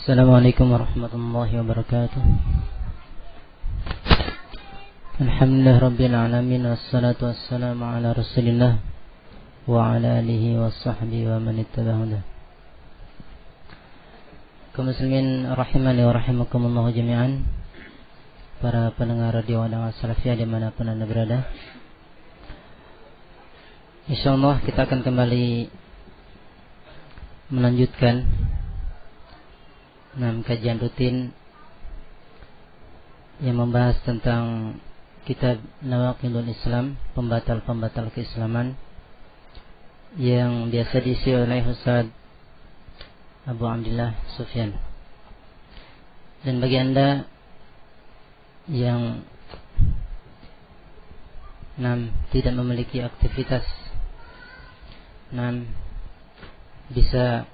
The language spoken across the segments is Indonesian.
Assalamualaikum warahmatullahi wabarakatuh. Alhamdulillah rabbil alamin, wassalatu wassalamu ala rasulillah wa ala alihi wa sahbihi wa man ittaba'ahu. Kaum muslimin rahimani wa rahimakumullah jami'an, para pendengar radio Da'wah Salafiyah dimanapun Anda berada. InsyaAllah kita akan kembali melanjutkan kajian rutin yang membahas tentang kitab Nawaqidul Islam, pembatal-pembatal keislaman, yang biasa diisi oleh Ustaz Abu Abdillah Sufyan. Dan bagi Anda yang tidak memiliki aktivitas, bisa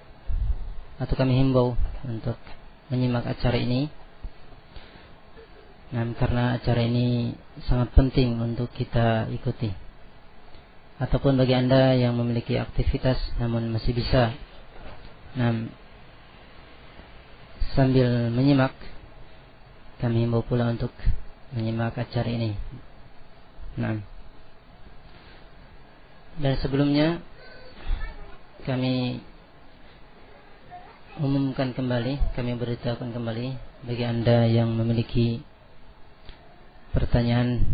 atau kami himbau untuk menyimak acara ini, karena acara ini sangat penting untuk kita ikuti. Ataupun bagi Anda yang memiliki aktivitas namun masih bisa sambil menyimak, kami himbau pula untuk menyimak acara ini. Dan sebelumnya kami umumkan kembali, kami beritahukan kembali bagi Anda yang memiliki pertanyaan,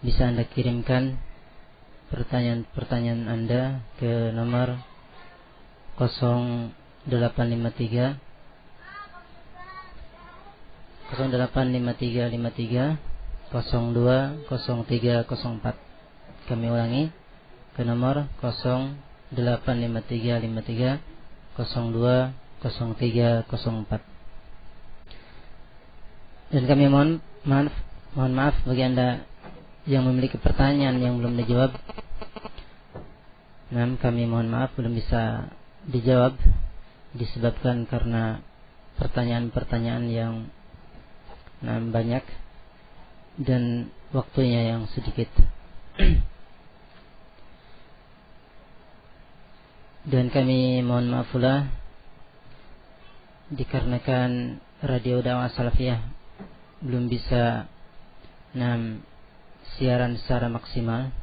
bisa Anda kirimkan pertanyaan Anda ke nomor 0853 020304. Kami ulangi, ke nomor 0853 020304. Dan kami mohon maaf bagi Anda yang memiliki pertanyaan yang belum dijawab. Kami mohon maaf belum bisa dijawab disebabkan karena pertanyaan-pertanyaan yang banyak dan waktunya yang sedikit. Dan kami mohon maaf pula dikarenakan radio Da'wah Salafiyah belum bisa siaran secara maksimal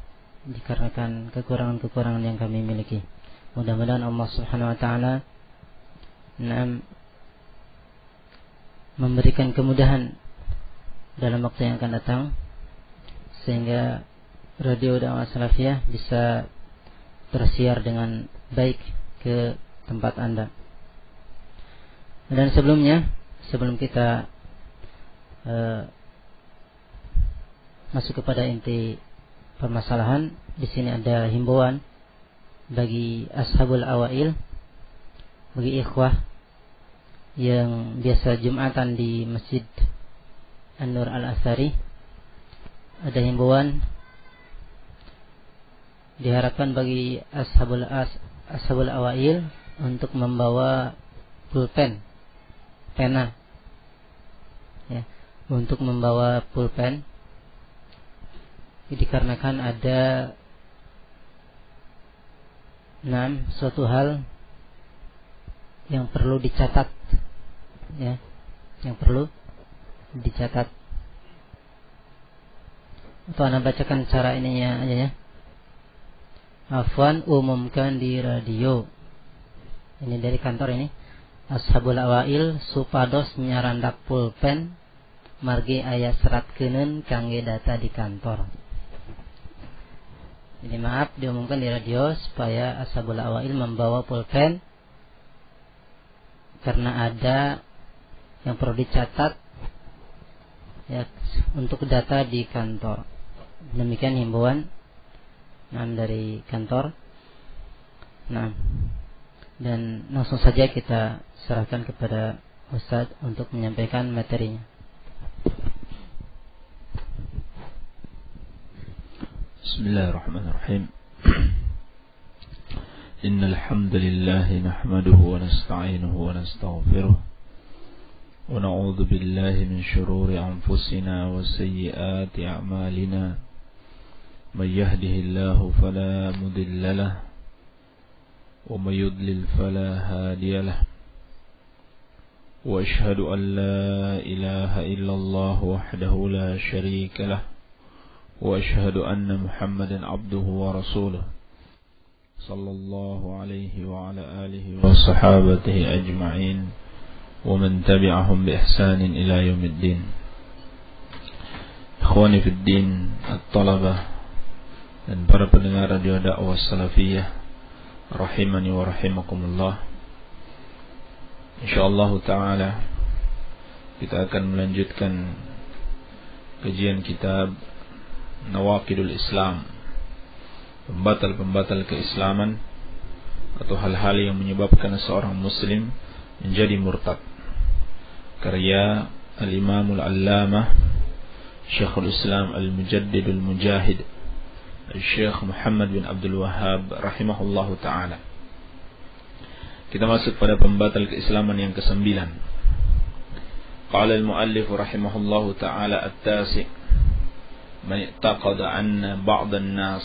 dikarenakan kekurangan-kekurangan yang kami miliki. Mudah-mudahan Allah Subhanahu wa taala memberikan kemudahan dalam waktu yang akan datang sehingga radio Da'wah Salafiyah bisa tersiar dengan baik ke tempat Anda. Dan sebelum kita masuk kepada inti permasalahan, di sini ada himbauan bagi ashabul awail, bagi ikhwah yang biasa Jumatan di Masjid An-Nur Al-Athari. Ada himbauan, diharapkan bagi ashabul awail untuk membawa pulpen, pena, untuk membawa pulpen, dikarenakan ada suatu hal yang perlu dicatat, yang perlu dicatat. Atau Anda bacakan cara ininya aja ya. Afwan, umumkan di radio. Ini dari kantor ini. Ashabul awail supados nyarandak pulpen margi aya serat keuneun kangge data di kantor. Jadi maaf, diumumkan di radio supaya ashabul awail membawa pulpen karena ada yang perlu dicatat untuk data di kantor. Demikian himbauan dari kantor. Dan langsung saja kita serahkan kepada Ustaz untuk menyampaikan materinya. Bismillahirrahmanirrahim. Innal hamdalillah nahmaduhu wa nasta'inuhu wa nastaghfiruh wa na'udzu billahi min shururi anfusina wa sayyiati a'malina. من يهده الله فلا مضل له ومن يضلل فلا هادي له وأشهد أن لا إله إلا الله وحده لا شريك له وأشهد أن محمدا عبده ورسوله صلى الله عليه وعلى آله وصحابته أجمعين ومن تبعهم بإحسان إلى يوم الدين. Ikhwani fi din, at-talabah dan para pendengar radio dakwah salafiyah rahimani wa rahimakumullah. Insyaallah ta'ala kita akan melanjutkan kajian kitab Nawaqidul Islam, pembatal-pembatal keislaman atau hal-hal yang menyebabkan seorang muslim menjadi murtad, karya Al-Imamul Allamah Syekhul Islam Al-Mujaddidul Mujahid Syekh Muhammad bin Abdul Wahhab rahimahullahu ta'ala. Kita masuk pada pembatal keislaman yang ke-9. Qala al-muallif rahimahullahu ta'ala at-tasi' man i'taqada anna ba'd an-nas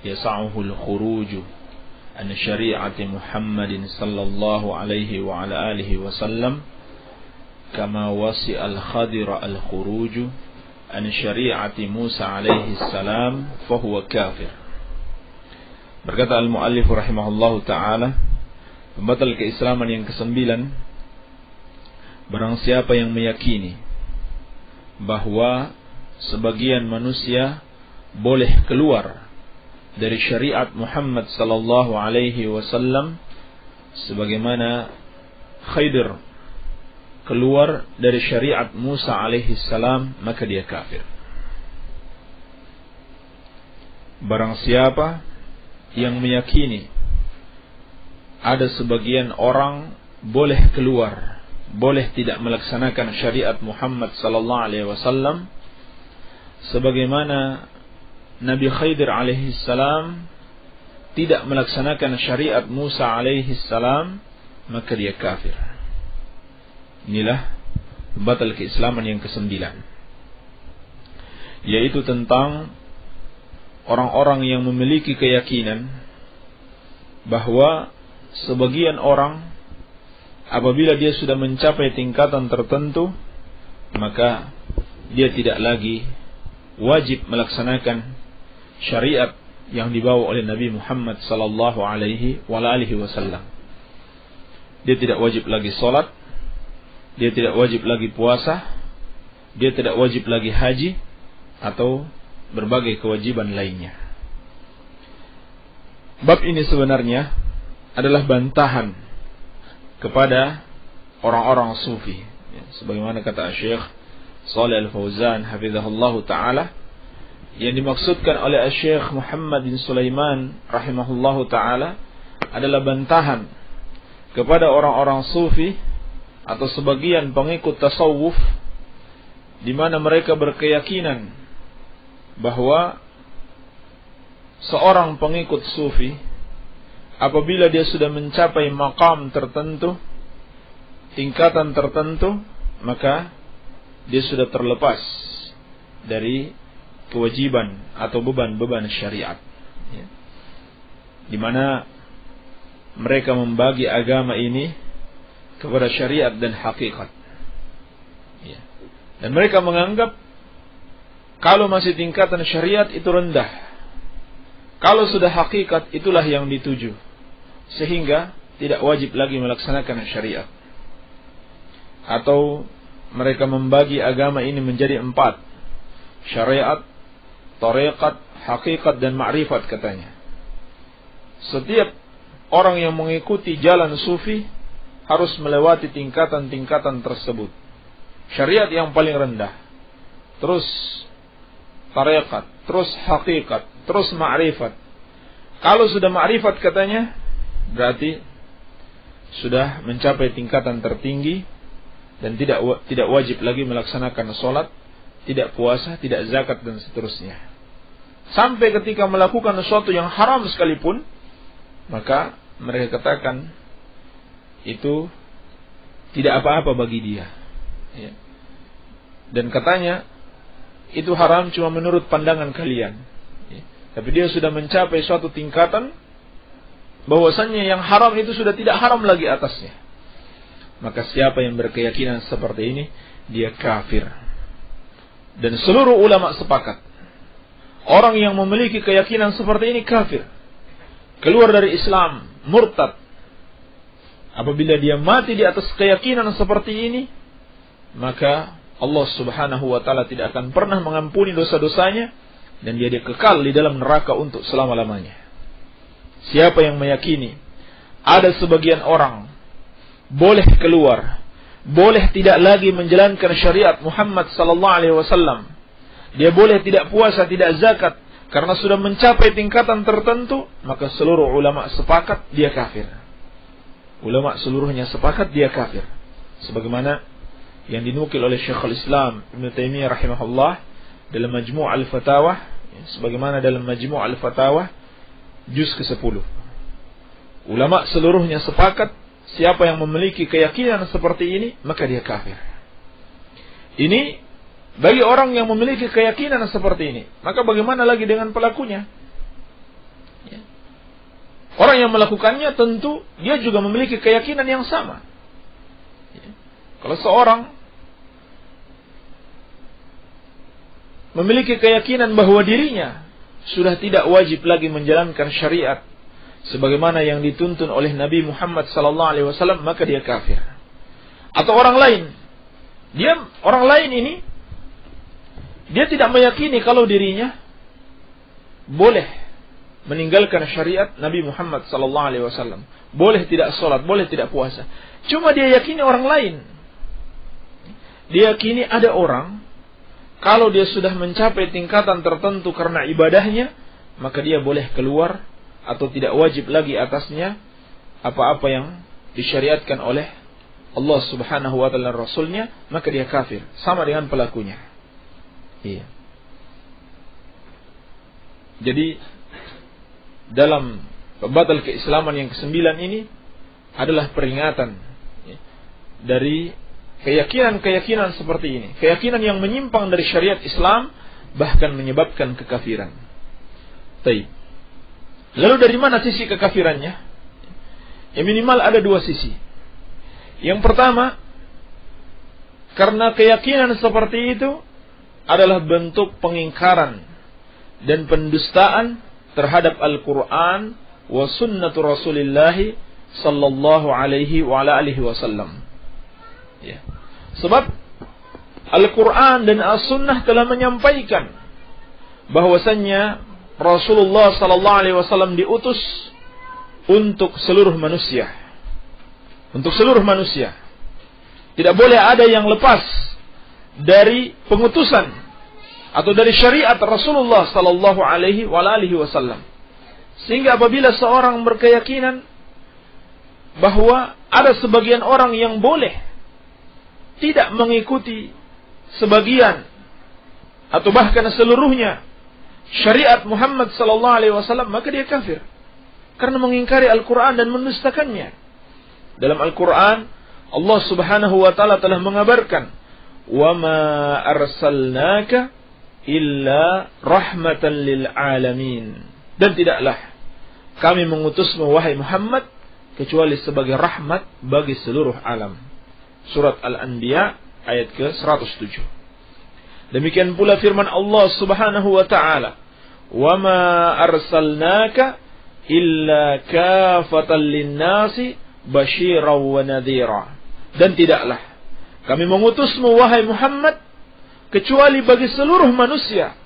yas'uhu al-khuruj an syari'ati Muhammadin sallallahu alaihi wa ala alihi wa sallam kama wasi'a al-Khadir al-khuruj an syari'ati Musa alaihi salam fa huwa kafir. Berkata al-muallif rahimahullahu ta'ala, pembatal keislaman yang ke-9, barang siapa yang meyakini bahwa sebagian manusia boleh keluar dari syariat Muhammad sallallahu alaihi wasallam sebagaimana Khidir keluar dari syariat Musa alaihi salam, maka dia kafir. Barang siapa yang meyakini ada sebagian orang boleh keluar, boleh tidak melaksanakan syariat Muhammad sallallahu alaihi wasallam sebagaimana Nabi Khidir alaihi salam tidak melaksanakan syariat Musa alaihi salam, maka dia kafir. Inilah pembatal keislaman yang ke-9, yaitu tentang orang-orang yang memiliki keyakinan bahwa sebagian orang apabila dia sudah mencapai tingkatan tertentu, maka dia tidak lagi wajib melaksanakan syariat yang dibawa oleh Nabi Muhammad sallallahu alaihi wasallam. Dia tidak wajib lagi salat, dia tidak wajib lagi puasa, dia tidak wajib lagi haji atau berbagai kewajiban lainnya. Bab ini sebenarnya adalah bantahan kepada orang-orang sufi, sebagaimana kata Syekh Shalih Al-Fauzan hafizahullahu ta'ala, yang dimaksudkan oleh Syekh Muhammad bin Sulaiman rahimahullahu ta'ala adalah bantahan kepada orang-orang sufi atau sebagian pengikut tasawuf, di mana mereka berkeyakinan bahwa seorang pengikut sufi apabila dia sudah mencapai maqam tertentu, tingkatan tertentu, maka dia sudah terlepas dari kewajiban atau beban-beban syariat, di mana mereka membagi agama ini kepada syariat dan hakikat, dan mereka menganggap kalau masih tingkatan syariat itu rendah, kalau sudah hakikat itulah yang dituju, sehingga tidak wajib lagi melaksanakan syariat. Atau mereka membagi agama ini menjadi 4, syariat, tariqat, hakikat, dan ma'rifat katanya. Setiap orang yang mengikuti jalan sufi harus melewati tingkatan-tingkatan tersebut. Syariat yang paling rendah, terus tariqat, terus hakikat, terus ma'rifat. Kalau sudah ma'rifat katanya, berarti sudah mencapai tingkatan tertinggi dan tidak wajib lagi melaksanakan sholat, tidak puasa, tidak zakat, dan seterusnya. Sampai ketika melakukan sesuatu yang haram sekalipun, maka mereka katakan itu tidak apa-apa bagi dia, dan katanya itu haram cuma menurut pandangan kalian, tapi dia sudah mencapai suatu tingkatan bahwasannya yang haram itu sudah tidak haram lagi atasnya. maka siapa yang berkeyakinan seperti ini, dia kafir. Dan seluruh ulama sepakat, orang yang memiliki keyakinan seperti ini kafir, keluar dari Islam, murtad. Apabila dia mati di atas keyakinan seperti ini, maka Allah Subhanahu wa ta'ala tidak akan pernah mengampuni dosa-dosanya, dan dia kekal di dalam neraka untuk selama-lamanya. Siapa yang meyakini ada sebagian orang boleh keluar, boleh tidak lagi menjalankan syariat Muhammad sallallahu alaihi wasallam, dia boleh tidak puasa, tidak zakat, karena sudah mencapai tingkatan tertentu, maka seluruh ulama sepakat dia kafir. Ulama seluruhnya sepakat dia kafir. Sebagaimana yang dinukil oleh Syekhul Islam Ibn Taimiyah rahimahullah dalam Majmu' al-Fatawa, sebagaimana dalam Majmu' al-Fatawa juz ke-10. Ulama seluruhnya sepakat, siapa yang memiliki keyakinan seperti ini, maka dia kafir. Ini bagi orang yang memiliki keyakinan seperti ini. Maka bagaimana lagi dengan pelakunya? Orang yang melakukannya tentu dia juga memiliki keyakinan yang sama. Kalau seorang memiliki keyakinan bahwa dirinya sudah tidak wajib lagi menjalankan syariat sebagaimana yang dituntun oleh Nabi Muhammad SAW, maka dia kafir. Atau orang lain, orang lain ini dia tidak meyakini kalau dirinya boleh meninggalkan syariat Nabi Muhammad SAW, boleh tidak sholat, boleh tidak puasa. Cuma dia yakini orang lain. Dia yakini ada orang, kalau dia sudah mencapai tingkatan tertentu karena ibadahnya, maka dia boleh keluar atau tidak wajib lagi atasnya apa-apa yang disyariatkan oleh Allah Subhanahu wa ta'ala Rasulnya, maka dia kafir, sama dengan pelakunya. Iya. Jadi dalam pembatal keislaman yang ke-9 ini adalah peringatan dari keyakinan-keyakinan seperti ini, keyakinan yang menyimpang dari syariat Islam, bahkan menyebabkan kekafiran. Baik. Lalu dari mana sisi kekafirannya? Ya minimal ada dua sisi. Yang pertama, karena keyakinan seperti itu adalah bentuk pengingkaran dan pendustaan terhadap Al-Quran wa sunnatu Rasulillah sallallahu alaihi wa ala alihi wasallam. Ya. Sebab Al-Quran dan As-Sunnah telah menyampaikan bahwasannya Rasulullah sallallahu alaihi wasallam diutus untuk seluruh manusia. Untuk seluruh manusia. Tidak boleh ada yang lepas dari pengutusan atau dari syariat Rasulullah sallallahu alaihi wasallam. Sehingga apabila seorang berkeyakinan bahwa ada sebagian orang yang boleh tidak mengikuti sebagian atau bahkan seluruhnya syariat Muhammad sallallahu alaihi wasallam, maka dia kafir karena mengingkari Al-Qur'an dan mendustakannya. Dalam Al-Qur'an Allah Subhanahu wa taala telah mengabarkan, "Wa ma arsalnaka illa rahmatan lil alamin." Dan tidaklah kami mengutusmu wahai Muhammad kecuali sebagai rahmat bagi seluruh alam. Surat Al-Anbiya ayat ke-107. Demikian pula firman Allah Subhanahu wa taala, "Wa ma arsalnaka illa kafatan lin-nasi basyiran wa nadhira." Dan tidaklah kami mengutusmu wahai Muhammad kecuali bagi seluruh manusia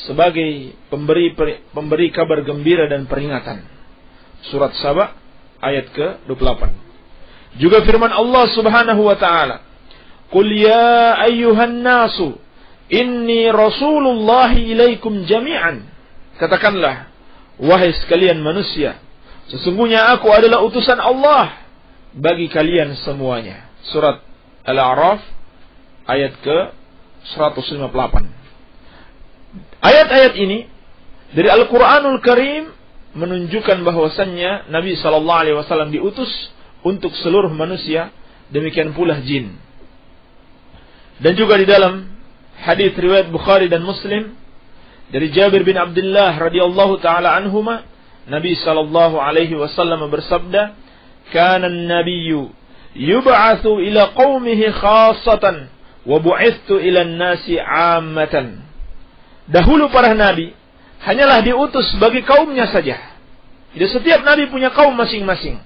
sebagai pemberi kabar gembira dan peringatan. Surat Saba ayat ke-28. Juga firman Allah Subhanahu wa taala, "Qul ya ayyuhan nasu inni rasulullah ilaikum jami'an." Katakanlah, wahai sekalian manusia, sesungguhnya aku adalah utusan Allah bagi kalian semuanya. Surat Al-A'raf ayat ke-158. Ayat-ayat ini dari Al-Quranul Karim menunjukkan bahwasannya Nabi SAW diutus untuk seluruh manusia, demikian pula jin. Dan juga di dalam hadis riwayat Bukhari dan Muslim dari Jabir bin Abdullah radhiyallahu taala anhuma, Nabi SAW bersabda, "Kana an-nabiyyu yub'atsu ila qaumihi khassatan wa bu'itsu ila an-nasi 'ammatan. Dahulu para nabi hanyalah diutus bagi kaumnya saja. Jadi setiap nabi punya kaum masing-masing.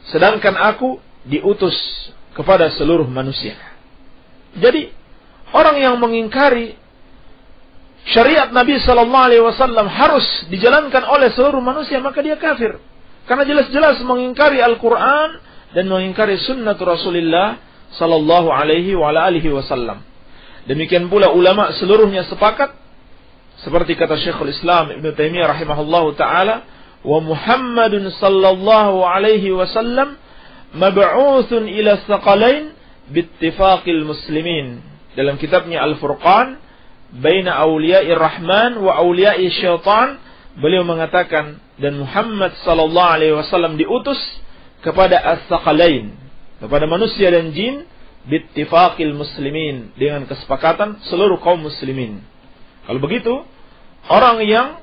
Sedangkan aku diutus kepada seluruh manusia. Jadi orang yang mengingkari syariat Nabi sallallahu alaihi wasallam harus dijalankan oleh seluruh manusia, maka dia kafir. Karena jelas-jelas mengingkari Al-Qur'an dan mengingkari sunnah Rasulullah sallallahu alaihi wasallam. Demikian pula ulama seluruhnya sepakat seperti kata Syekhul Islam Ibnu Taimiyah rahimahullahu taala, wa Muhammadun sallallahu alaihi wasallam mab'utsun ila tsaqalain bittifaqil muslimin. Dalam kitabnya Al-Furqan baina auliya'ir rahman wa auliya'is syaitan, beliau mengatakan, dan Muhammad sallallahu alaihi wasallam diutus kepada as-tsaqalain, kepada manusia dan jin, bittifaqil muslimin, dengan kesepakatan seluruh kaum muslimin. Kalau begitu, orang yang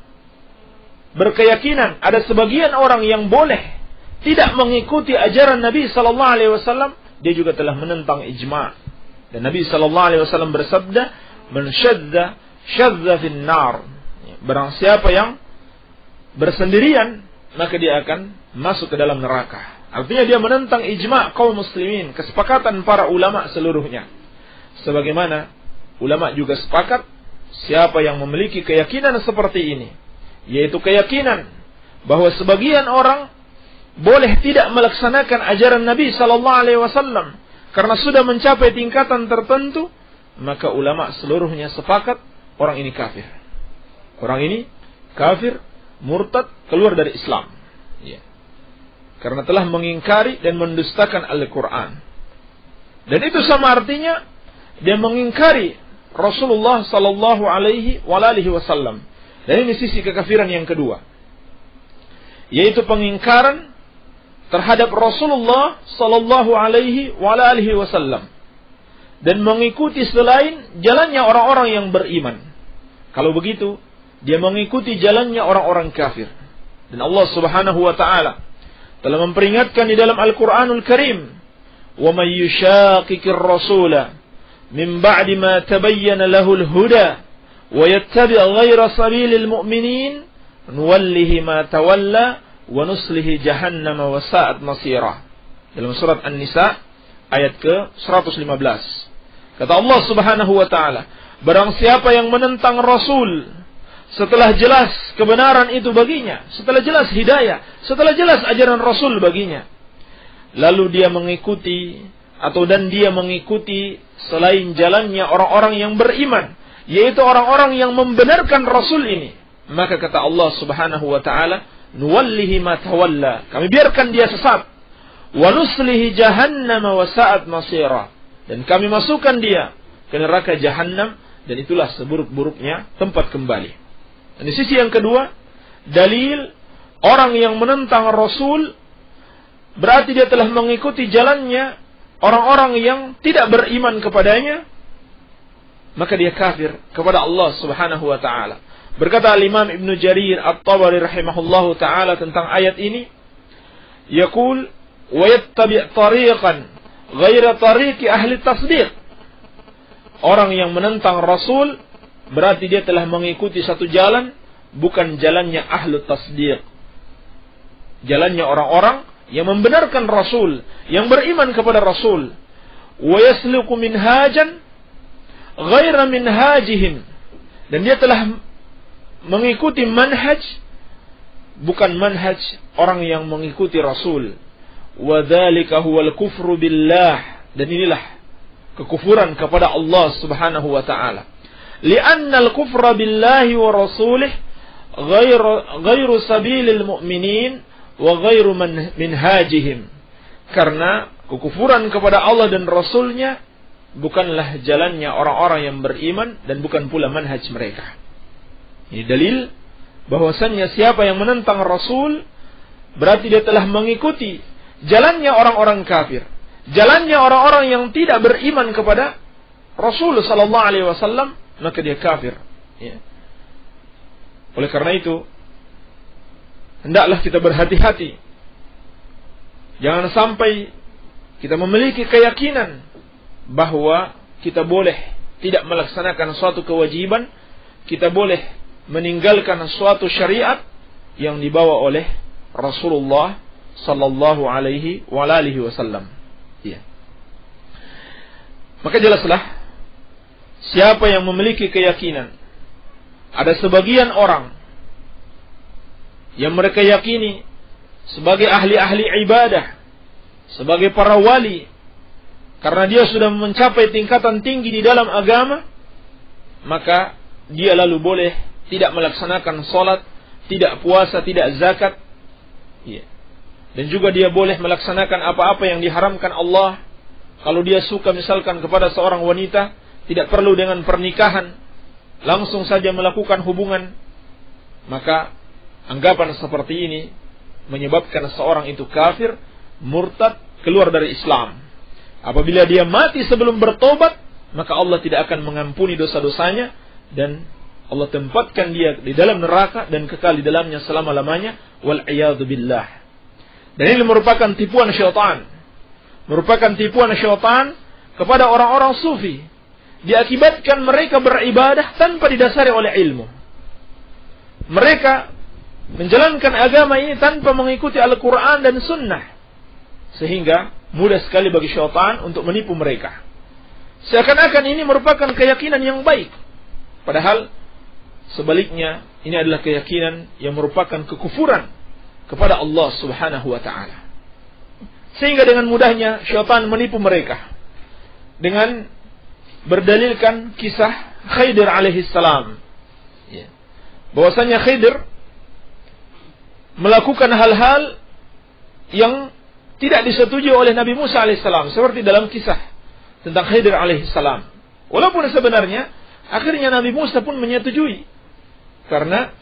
berkeyakinan ada sebagian orang yang boleh tidak mengikuti ajaran Nabi sallallahu alaihi wasallam, dia juga telah menentang ijma'. Dan Nabi sallallahu alaihi wasallam bersabda, "Man syadza fin nar." Barang siapa yang bersendirian, maka dia akan masuk ke dalam neraka. Artinya dia menentang ijma' kaum muslimin, kesepakatan para ulama seluruhnya. Sebagaimana ulama juga sepakat, siapa yang memiliki keyakinan seperti ini, yaitu keyakinan bahwa sebagian orang boleh tidak melaksanakan ajaran Nabi sallallahu alaihi wasallam karena sudah mencapai tingkatan tertentu, maka ulama seluruhnya sepakat orang ini kafir. Orang ini kafir, murtad, keluar dari Islam. Ya. Karena telah mengingkari dan mendustakan Al-Quran. Dan itu sama artinya dia mengingkari Rasulullah sallallahu alaihi wasallam. Dan ini sisi kekafiran yang kedua, yaitu pengingkaran terhadap Rasulullah sallallahu alaihi wasallam dan mengikuti selain jalannya orang-orang yang beriman. Kalau begitu, dia mengikuti jalannya orang-orang kafir. Dan Allah Subhanahu wa taala telah memperingatkan di dalam Al-Qur'anul Karim, "Wa may yushaqiqir rasula min ba'di ma tabayyana lahul huda wa yattabi' ghayra sabilil mu'minin nuwallihi ma tawalla wa nuslihi jahannama wa sa'at masira." Dalam surat An-Nisa ayat ke-115. Kata Allah Subhanahu wa taala, barang siapa yang menentang Rasul setelah jelas kebenaran itu baginya, setelah jelas hidayah, setelah jelas ajaran Rasul baginya, lalu dia mengikuti dia mengikuti selain jalannya orang-orang yang beriman, yaitu orang-orang yang membenarkan Rasul ini, maka kata Allah Subhanahu wa taala, nuwallihi ma tawalla, kami biarkan dia sesat, wa nuslihi jahannama wa sa'at masira, dan kami masukkan dia ke neraka Jahannam, dan itulah seburuk-buruknya tempat kembali. Dan di sisi yang kedua, dalil orang yang menentang Rasul berarti dia telah mengikuti jalannya orang-orang yang tidak beriman kepadanya, maka dia kafir kepada Allah Subhanahu wa taala. Berkata Imam Ibn Jarir At-Tabari rahimahullahu taala tentang ayat ini, yaqul wa yattabi' tariqan ghaira tariqi ahli tasdiq. Orang yang menentang Rasul berarti dia telah mengikuti satu jalan, bukan jalannya ahlu tasdiq, jalannya orang-orang yang membenarkan Rasul, yang beriman kepada Rasul. Wa yasluku minhajan ghaira minhajihim, dan dia telah mengikuti manhaj, bukan manhaj orang yang mengikuti Rasul. Wa dzalika huwal kufru billah, dan inilah kekufuran kepada Allah Subhanahu wa taala. Li'anna al-kufra billahi wa rasulih ghairu sabilil mu'minin wa ghairu minhajihim. Karena kekufuran kepada Allah dan Rasulnya bukanlah jalannya orang-orang yang beriman dan bukan pula manhaj mereka. Ini dalil bahwasannya siapa yang menentang Rasul berarti dia telah mengikuti jalannya orang-orang kafir, jalannya orang-orang yang tidak beriman kepada Rasul sallallahu alaihi wasallam, maka dia kafir. Ya. Oleh karena itu, hendaklah kita berhati-hati. Jangan sampai kita memiliki keyakinan bahwa kita boleh tidak melaksanakan suatu kewajiban, kita boleh meninggalkan suatu syariat yang dibawa oleh Rasulullah sallallahu alaihi wasallam. Iya. Maka jelaslah, siapa yang memiliki keyakinan, ada sebagian orang yang mereka yakini sebagai ahli-ahli ibadah, sebagai para wali, karena dia sudah mencapai tingkatan tinggi di dalam agama, maka dia lalu boleh tidak melaksanakan salat, tidak puasa, tidak zakat, ya. Dan juga dia boleh melaksanakan apa-apa yang diharamkan Allah. Kalau dia suka misalkan kepada seorang wanita, tidak perlu dengan pernikahan, langsung saja melakukan hubungan, maka anggapan seperti ini menyebabkan seorang itu kafir, murtad, keluar dari Islam. Apabila dia mati sebelum bertobat, maka Allah tidak akan mengampuni dosa-dosanya, dan Allah tempatkan dia di dalam neraka dan kekal di dalamnya selama-lamanya, wal-iyadzu billah. Dan ini merupakan tipuan syaitan, merupakan tipuan syaitan kepada orang-orang sufi, diakibatkan mereka beribadah tanpa didasari oleh ilmu. Mereka menjalankan agama ini tanpa mengikuti Al-Quran dan Sunnah, sehingga mudah sekali bagi syaitan untuk menipu mereka. Seakan-akan ini merupakan keyakinan yang baik, padahal sebaliknya ini adalah keyakinan yang merupakan kekufuran kepada Allah Subhanahu wa ta'ala. Sehingga dengan mudahnya syaitan menipu mereka dengan berdalilkan kisah Khidir alaihi salam, bahwasanya Khidir melakukan hal-hal yang tidak disetujui oleh Nabi Musa alaihissalam, seperti dalam kisah tentang Khidir alaihissalam. Walaupun sebenarnya akhirnya Nabi Musa pun menyetujui, karena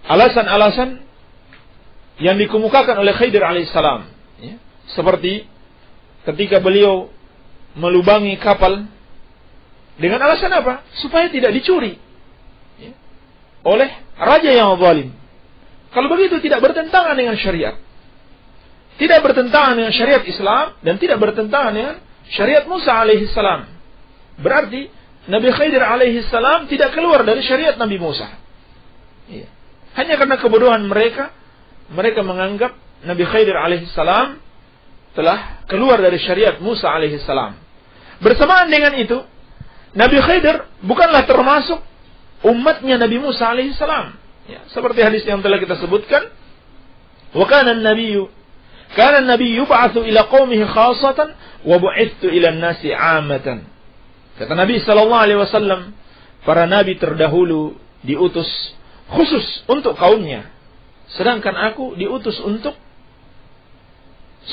alasan-alasan yang dikemukakan oleh Khidir alaihissalam, ya, seperti ketika beliau melubangi kapal dengan alasan apa? Supaya tidak dicuri, ya, oleh raja yang zalim. Kalau begitu tidak bertentangan dengan syariat, tidak bertentangan dengan syariat Islam, dan tidak bertentangan dengan syariat Musa alaihissalam. Berarti Nabi Khidir alaihissalam tidak keluar dari syariat Nabi Musa, ya. Hanya karena kebodohan mereka menganggap Nabi Khidir alaihissalam telah keluar dari syariat Musa alaihissalam. Bersamaan dengan itu, Nabi Khidir bukanlah termasuk umatnya Nabi Musa alaihissalam, ya, seperti hadis yang telah kita sebutkan, wa kana an-nabiyyu yub'atsu ila qaumihi khassatan wa bu'ithtu ila an-nasi 'ammatan. Kata Nabi sallallahu alaihi wasallam, para nabi terdahulu diutus khusus untuk kaumnya, sedangkan aku diutus untuk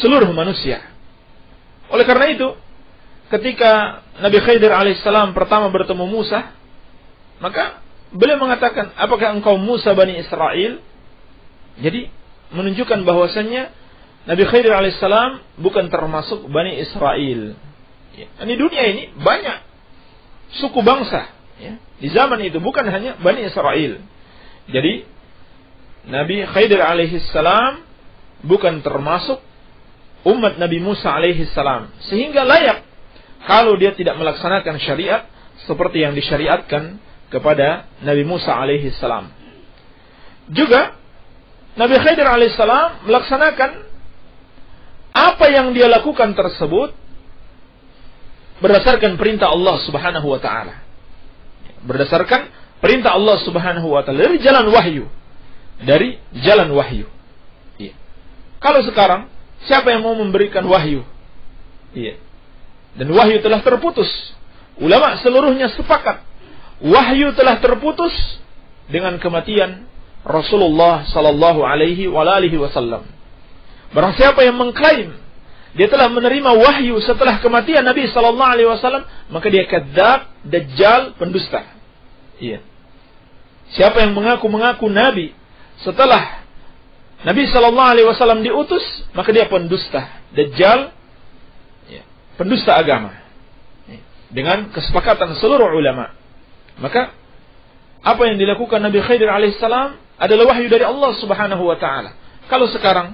seluruh manusia. Oleh karena itu, ketika Nabi Khidir alaihissalam pertama bertemu Musa, maka beliau mengatakan, apakah engkau Musa Bani Israel? Jadi menunjukkan bahwasannya Nabi Khidir alaihissalam bukan termasuk Bani Israel. Ya, di dunia ini banyak suku bangsa, ya, di zaman itu, bukan hanya Bani Israel. Jadi Nabi Khidir alaihissalam bukan termasuk umat Nabi Musa alaihissalam, sehingga layak kalau dia tidak melaksanakan syariat seperti yang disyariatkan kepada Nabi Musa alaihissalam. Juga Nabi Khidir alaihissalam melaksanakan apa yang dia lakukan tersebut berdasarkan perintah Allah Subhanahu wa ta'ala, berdasarkan perintah Allah Subhanahu wa ta'ala, dari jalan wahyu. Dari jalan wahyu. Iya. Kalau sekarang, siapa yang mau memberikan wahyu? Iya. Dan wahyu telah terputus. Ulama seluruhnya sepakat, wahyu telah terputus dengan kematian Rasulullah sallallahu alaihi wasallam. Barang siapa yang mengklaim dia telah menerima wahyu setelah kematian Nabi sallallahu alaihi wasallam, maka dia kadzdzab, dajjal, pendusta. Iya. Siapa yang mengaku nabi setelah Nabi sallallahu alaihi wasallam diutus, maka dia pendusta, dajjal, ya, pendusta agama. Ya, dengan kesepakatan seluruh ulama. Maka apa yang dilakukan Nabi Khidir alaihissalam adalah wahyu dari Allah Subhanahu wa ta'ala. Kalau sekarang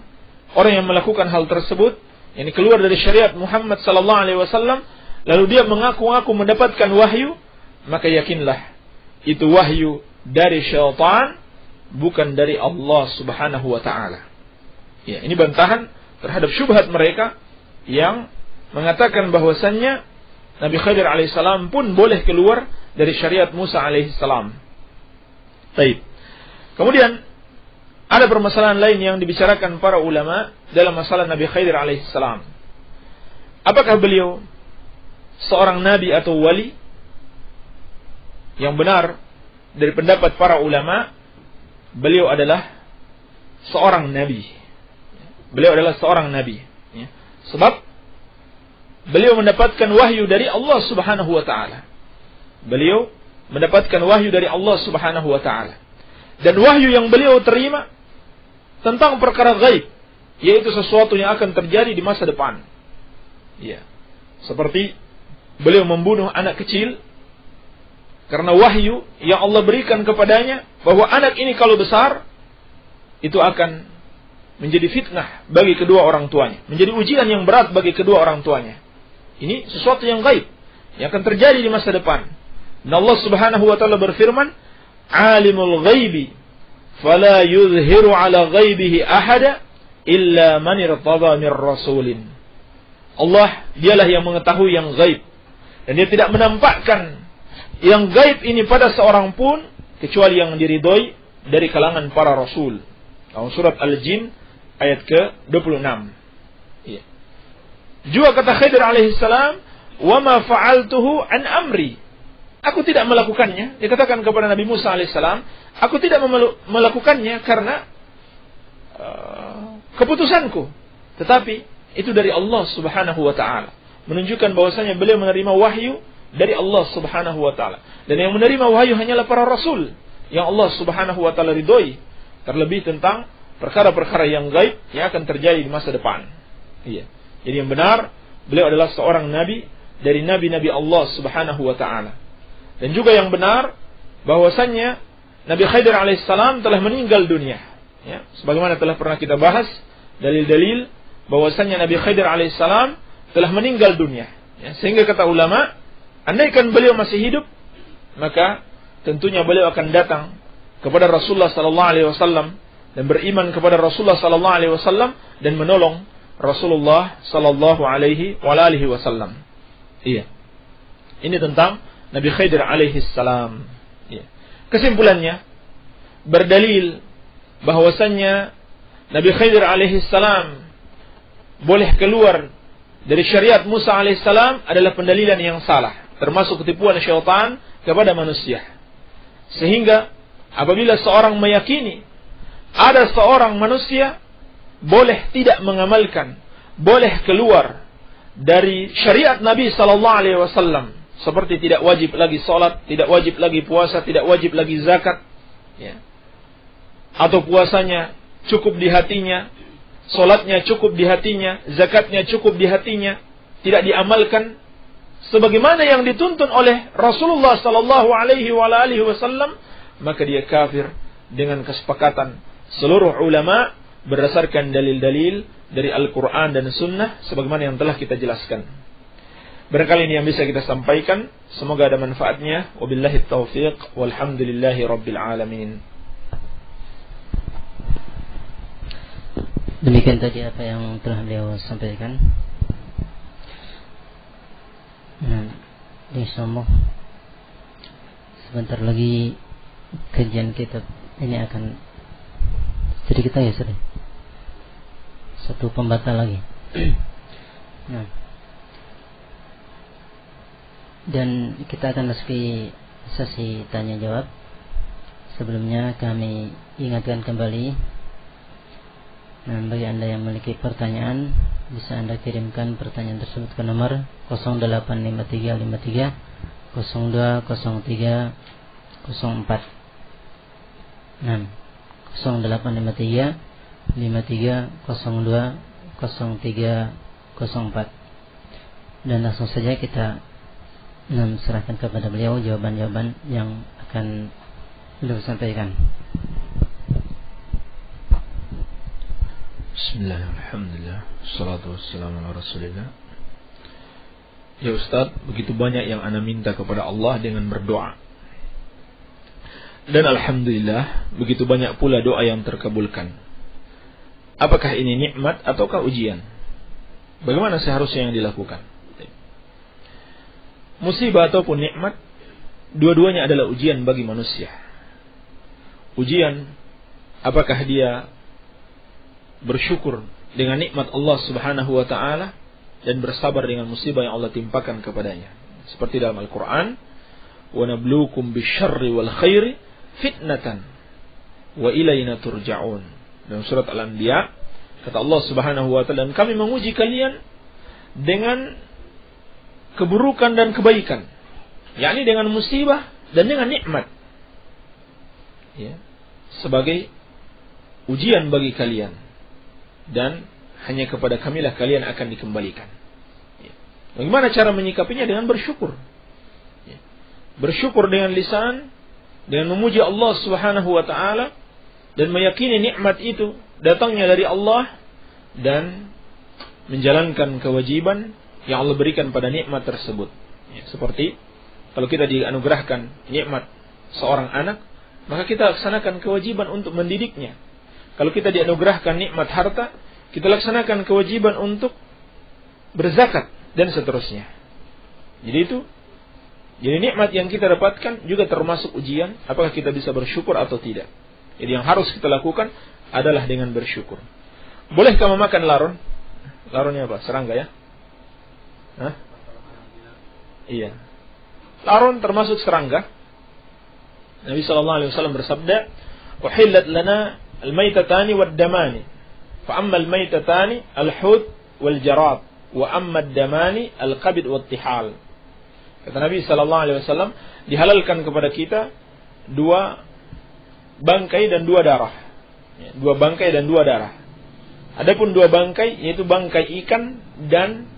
orang yang melakukan hal tersebut, yang keluar dari syariat Muhammad sallallahu alaihi wasallam, lalu dia mengaku-ngaku mendapatkan wahyu, maka yakinlah itu wahyu dari syaitan, bukan dari Allah Subhanahu wa taala. Ya, ini bantahan terhadap syubhat mereka yang mengatakan bahwasannya Nabi Khidir alaihissalam pun boleh keluar dari syariat Musa alaihissalam. Baik. Kemudian ada permasalahan lain yang dibicarakan para ulama dalam masalah Nabi Khidir alaihissalam. Apakah beliau seorang nabi atau wali? Yang benar dari pendapat para ulama, beliau adalah seorang nabi. Beliau adalah seorang nabi. Sebab beliau mendapatkan wahyu dari Allah Subhanahu wa taala. Beliau mendapatkan wahyu dari Allah Subhanahu wa taala. Dan wahyu yang beliau terima tentang perkara gaib, yaitu sesuatu yang akan terjadi di masa depan. Ya. Seperti beliau membunuh anak kecil karena wahyu yang Allah berikan kepadanya bahwa anak ini kalau besar itu akan menjadi fitnah bagi kedua orang tuanya, menjadi ujian yang berat bagi kedua orang tuanya. Ini sesuatu yang gaib yang akan terjadi di masa depan. Dan Allah Subhanahu wa taala berfirman, "Alimul ghaibi fala yuzhiru 'ala ghaibihi ahada illa man irtada mir rasulin." Allah dialah yang mengetahui yang gaib, dan dia tidak menampakkan yang gaib ini pada seorang pun kecuali yang diridhoi dari kalangan para rasul. Dalam surat Al-Jin ayat ke-26. Ya. Juga kata Khidir alaihissalam, "Wa ma fa'altuhu an amri." Aku tidak melakukannya. Dikatakan kepada Nabi Musa alaihissalam, aku tidak melakukannya karena keputusanku, tetapi itu dari Allah Subhanahu wa taala. Menunjukkan bahwasanya beliau menerima wahyu dari Allah Subhanahu wa taala. Dan yang menerima wahyu hanyalah para rasul yang Allah Subhanahu wa taala ridhoi, terlebih tentang perkara-perkara yang gaib yang akan terjadi di masa depan. Iya. Jadi yang benar, beliau adalah seorang nabi dari nabi-nabi Allah Subhanahu wa taala. Dan juga yang benar bahwasannya Nabi Khidir alaihissalam telah meninggal dunia. Ya, sebagaimana telah pernah kita bahas dalil-dalil bahwasannya Nabi Khidir alaihissalam telah meninggal dunia. Ya, sehingga kata ulama, andaikan beliau masih hidup, maka tentunya beliau akan datang kepada Rasulullah sallallahu alaihi wasallam dan beriman kepada Rasulullah sallallahu alaihi wasallam dan menolong Rasulullah sallallahu alaihi wasallam. Iya. Ini tentang Nabi Khidir alaihi salam. Iya. Kesimpulannya, berdalil bahwasannya Nabi Khidir alaihi salam boleh keluar dari syariat Musa alaihi salam adalah pendalilan yang salah, termasuk ketipuan syaitan kepada manusia. Sehingga apabila seorang meyakini ada seorang manusia boleh tidak mengamalkan, boleh keluar dari syariat Nabi sallallahu alaihi wasallam, seperti tidak wajib lagi salat, tidak wajib lagi puasa, tidak wajib lagi zakat, ya. Atau puasanya cukup di hatinya, salatnya cukup di hatinya, zakatnya cukup di hatinya, tidak diamalkan sebagaimana yang dituntun oleh Rasulullah sallallahu alaihi wasallam, maka dia kafir dengan kesepakatan seluruh ulama berdasarkan dalil-dalil dari Al-Quran dan Sunnah sebagaimana yang telah kita jelaskan. Barangkali ini yang bisa kita sampaikan, semoga ada manfaatnya. Wabillahi taufiq, walhamdulillahi rabbil alamin. Demikian tadi apa yang telah beliau sampaikan. Nah, insyaallah sebentar lagi kajian kitab ini akan sedikit aja sudah. Satu pembatal lagi. Nah. Dan kita akan masuki sesi tanya jawab. Sebelumnya kami ingatkan kembali, nah, bagi Anda yang memiliki pertanyaan, bisa Anda kirimkan pertanyaan tersebut ke nomor 085353 0203 04. Nah, 0853 5302 0304. Dan langsung saja kita serahkan kepada beliau jawaban-jawaban yang akan beliau sampaikan. Bismillah, alhamdulillah, salatu wassalamu ala rasulillah. Ya Ustaz, begitu banyak yang ana minta kepada Allah dengan berdoa. Dan alhamdulillah, begitu banyak pula doa yang terkabulkan. Apakah ini nikmat ataukah ujian? Bagaimana seharusnya yang dilakukan? Musibah ataupun nikmat, dua-duanya adalah ujian bagi manusia. Ujian, apakah dia bersyukur dengan nikmat Allah Subhanahu wa taala dan bersabar dengan musibah yang Allah timpakan kepadanya. Seperti dalam Al-Qur'an, "Wa nabluukum bisyarri wal khairi fitnatan wa ilayna turja'un." Dalam surat Al-Anbiya, kata Allah Subhanahu wa taala, "Dan kami menguji kalian dengan keburukan dan kebaikan." Yakni dengan musibah dan dengan nikmat. Ya, sebagai ujian bagi kalian. Dan hanya kepada kamilah kalian akan dikembalikan. Bagaimana cara menyikapinya? Dengan bersyukur. Bersyukur dengan lisan, dengan memuji Allah Subhanahu wa taala dan meyakini nikmat itu datangnya dari Allah dan menjalankan kewajiban yang Allah berikan pada nikmat tersebut. Seperti kalau kita dianugerahkan nikmat seorang anak, maka kita laksanakan kewajiban untuk mendidiknya. Kalau kita dianugerahkan nikmat harta, kita laksanakan kewajiban untuk berzakat dan seterusnya. Jadi nikmat yang kita dapatkan juga termasuk ujian, apakah kita bisa bersyukur atau tidak. Jadi yang harus kita lakukan adalah dengan bersyukur. Bolehkah memakan laron? Laronnya apa? Serangga ya? Hah? Iya. Laron termasuk serangga. Nabi sallallahu alaihi wasallam bersabda, "Uhillat lana al-maytatani wad-damani. Fa amma al-maytatani al-hud wal-jarad, wa amma ad-damani al-qabid wat-tihal." Kata Nabi sallallahu alaihi wasallam, dihalalkan kepada kita dua bangkai dan dua darah. Dua bangkai dan dua darah. Adapun dua bangkai yaitu bangkai ikan dan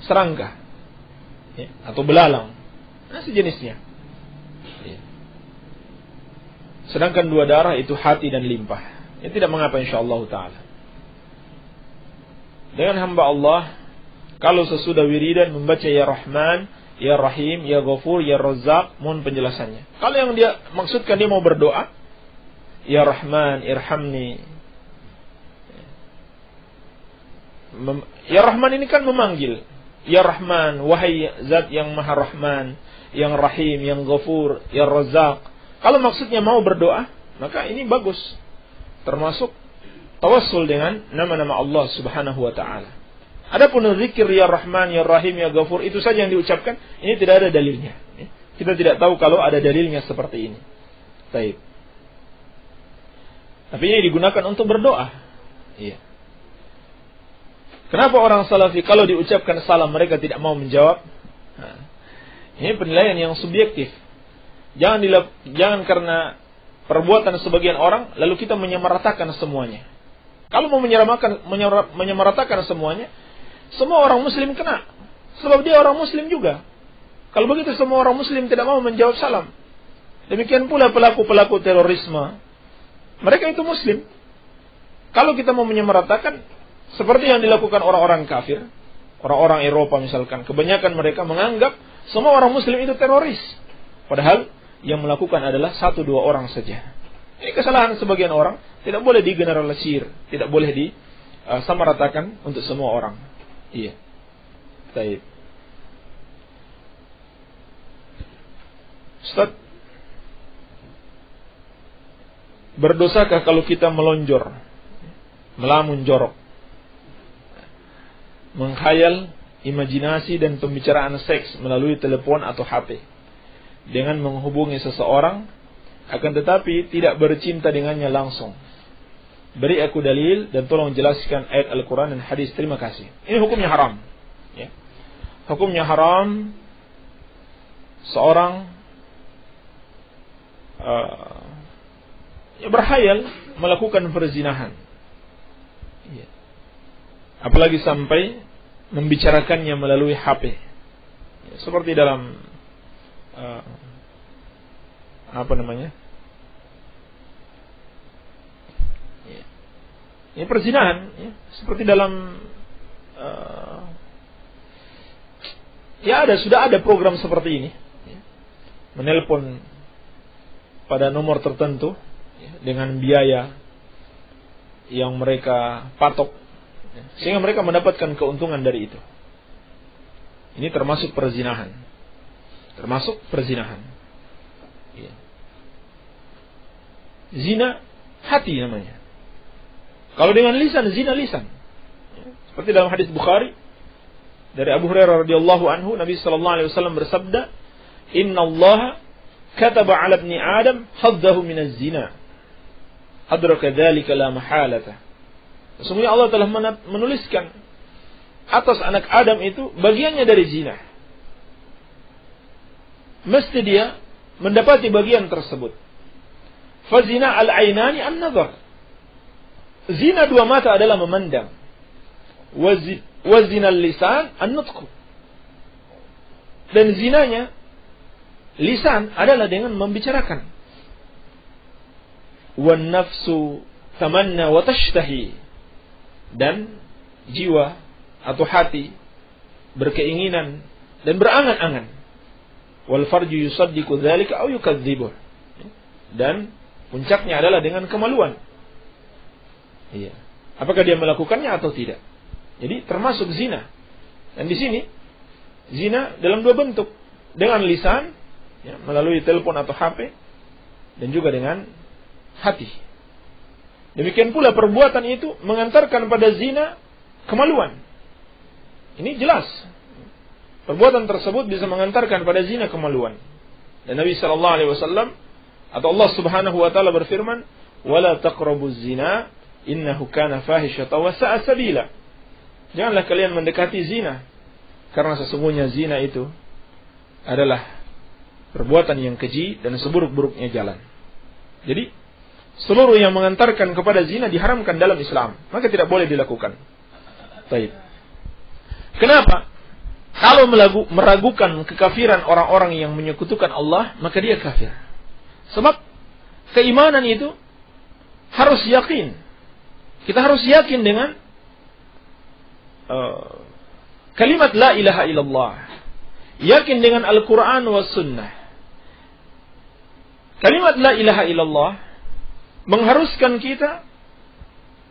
serangga. Atau belalang. Nah, sejenisnya. Sedangkan dua darah itu hati dan limpah. Ini tidak mengapa insyaallah ta'ala. Dengan hamba Allah, kalau sesudah wiridan membaca Ya Rahman, Ya Rahim, Ya Ghafur, Ya Razzaq, mohon penjelasannya. Kalau yang dia maksudkan dia mau berdoa, Ya Rahman, Irhamni. Ya Rahman ini kan memanggil. Ya Rahman, wahai zat yang maha Rahman, yang Rahim, yang Ghafur, Ya Razzaq. Kalau maksudnya mau berdoa, maka ini bagus. Termasuk tawassul dengan nama-nama Allah Subhanahu wa taala. Adapun zikir Ya Rahman, Ya Rahim, Ya Ghafur itu saja yang diucapkan, ini tidak ada dalilnya. Kita tidak tahu kalau ada dalilnya seperti ini. Baik. Tapi ini digunakan untuk berdoa. Iya. Kenapa orang salafi kalau diucapkan salam mereka tidak mau menjawab? Nah, ini penilaian yang subjektif. Jangan karena perbuatan sebagian orang lalu kita menyamaratakan semuanya. Kalau mau menyamaratakan semuanya, semua orang muslim kena. Sebab dia orang muslim juga. Kalau begitu semua orang muslim tidak mau menjawab salam. Demikian pula pelaku-pelaku terorisme. Mereka itu muslim. Kalau kita mau menyamaratakan seperti yang dilakukan orang-orang kafir, orang-orang Eropa misalkan, kebanyakan mereka menganggap semua orang muslim itu teroris. Padahal yang melakukan adalah 1-2 orang saja. Ini kesalahan sebagian orang, tidak boleh digeneralisir, tidak boleh disamaratakan untuk semua orang. Iya. Baik. Ustaz, berdosakah kalau kita melonjor, melamun jorok, menghayal, imajinasi dan pembicaraan seks melalui telepon atau HP dengan menghubungi seseorang, akan tetapi tidak bercinta dengannya langsung? Beri aku dalil dan tolong jelaskan ayat Al-Quran dan hadis. Terima kasih. Ini hukumnya haram. Ya. Hukumnya haram seorang berhayal melakukan perzinahan. Ya. Apalagi sampai membicarakannya melalui HP. Ya, seperti dalam Ini perzinahan, ya. Seperti dalam sudah ada program seperti ini, ya. Menelpon pada nomor tertentu, ya, dengan biaya yang mereka patok, ya, sehingga mereka mendapatkan keuntungan dari itu. Ini termasuk perzinahan. Ya. Zina hati namanya. Kalau dengan lisan, zina lisan. Ya. Seperti dalam hadis Bukhari dari Abu Hurairah radhiyallahu anhu, Nabi sallallahu alaihi wasallam bersabda, "Inna Allah kataba 'ala ibni Adam haddahu min az-zina. Adraka dzalika la mahalata." Sesungguhnya Allah telah menuliskan atas anak Adam itu bagiannya dari zina. Mesti dia mendapati bagian tersebut. Fazina al-ainani an-nazar. Zina dua mata adalah memandang. Wazina al-lisan an-nutq. Dan zinanya lisan adalah dengan membicarakan. Wan nafsu tamanna wa tashtahi. Dan jiwa atau hati berkeinginan dan berangan-angan. Wal farju yusaddiqu dzalika aw yukadzibuh. Dan puncaknya adalah dengan kemaluan. Iya. Apakah dia melakukannya atau tidak? Jadi termasuk zina. Dan di sini zina dalam dua bentuk, dengan lisan, ya, melalui telepon atau HP, dan juga dengan hati. Demikian pula perbuatan itu mengantarkan pada zina kemaluan. Ini jelas. Perbuatan tersebut bisa mengantarkan pada zina kemaluan. Dan Nabi sallallahu alaihi wasallam atau Allah Subhanahu wa taala berfirman, "Wala taqrabuz zina, innahu kana fahishatan wa sa'a sabila." Janganlah kalian mendekati zina, karena sesungguhnya zina itu adalah perbuatan yang keji dan seburuk-buruknya jalan. Jadi, seluruh yang mengantarkan kepada zina diharamkan dalam Islam, maka tidak boleh dilakukan. Baik. Kenapa? Kalau meragukan kekafiran orang-orang yang menyekutukan Allah, maka dia kafir. Sebab keimanan itu harus yakin. Kita harus yakin dengan kalimat la ilaha illallah. Yakin dengan Al-Quran wa Sunnah. Kalimat la ilaha illallah mengharuskan kita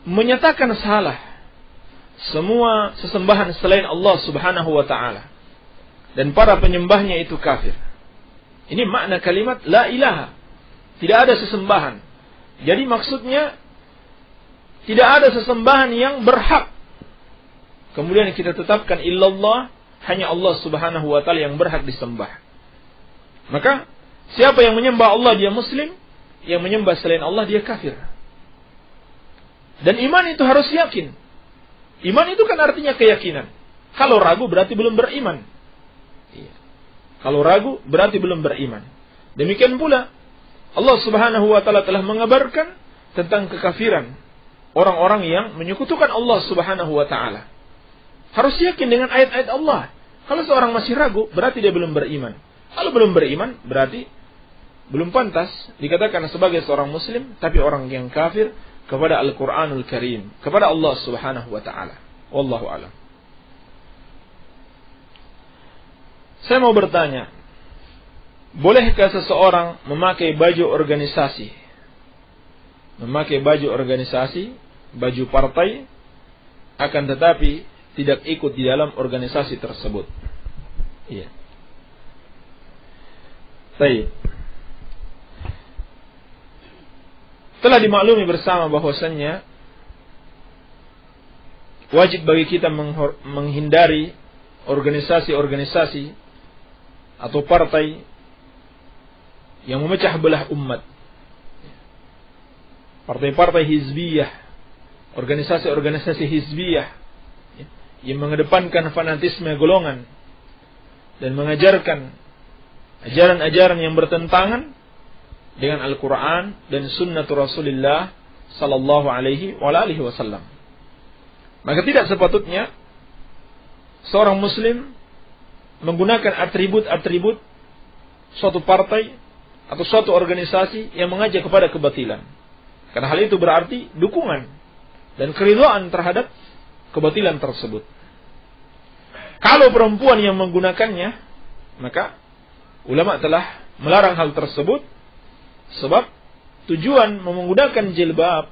menyatakan salah semua sesembahan selain Allah Subhanahu wa ta'ala, dan para penyembahnya itu kafir. Ini makna kalimat la ilaha. Tidak ada sesembahan. Jadi maksudnya tidak ada sesembahan yang berhak. Kemudian kita tetapkan illallah, hanya Allah Subhanahu wa ta'ala yang berhak disembah. Maka siapa yang menyembah Allah dia muslim, yang menyembah selain Allah dia kafir. Dan iman itu harus yakin. Iman itu kan artinya keyakinan. Kalau ragu berarti belum beriman. Iya. Kalau ragu berarti belum beriman. Demikian pula Allah Subhanahu wa ta'ala telah mengabarkan tentang kekafiran orang-orang yang menyekutukan Allah Subhanahu wa ta'ala. Harus yakin dengan ayat-ayat Allah. Kalau seorang masih ragu, berarti dia belum beriman. Kalau belum beriman, berarti belum pantas dikatakan sebagai seorang muslim, tapi orang yang kafir kepada Al-Quranul Karim, kepada Allah Subhanahu wa ta'ala. Wallahu a'lam. Saya mau bertanya, bolehkah seseorang memakai baju organisasi? Memakai baju organisasi, baju partai, akan tetapi tidak ikut di dalam organisasi tersebut. Iya. Baik. Telah dimaklumi bersama bahwasannya wajib bagi kita menghindari organisasi-organisasi atau partai yang memecah belah umat. Partai-partai hizbiyah, organisasi-organisasi hizbiyah yang mengedepankan fanatisme golongan dan mengajarkan ajaran-ajaran yang bertentangan dengan Al-Quran dan Sunnatu Rasulullah Sallallahu Alaihi Wasallam. Maka tidak sepatutnya seorang Muslim menggunakan atribut-atribut suatu partai atau suatu organisasi yang mengajak kepada kebatilan. Karena hal itu berarti dukungan dan keridhaan terhadap kebatilan tersebut. Kalau perempuan yang menggunakannya, maka ulama telah melarang hal tersebut, sebab tujuan menggunakan jilbab,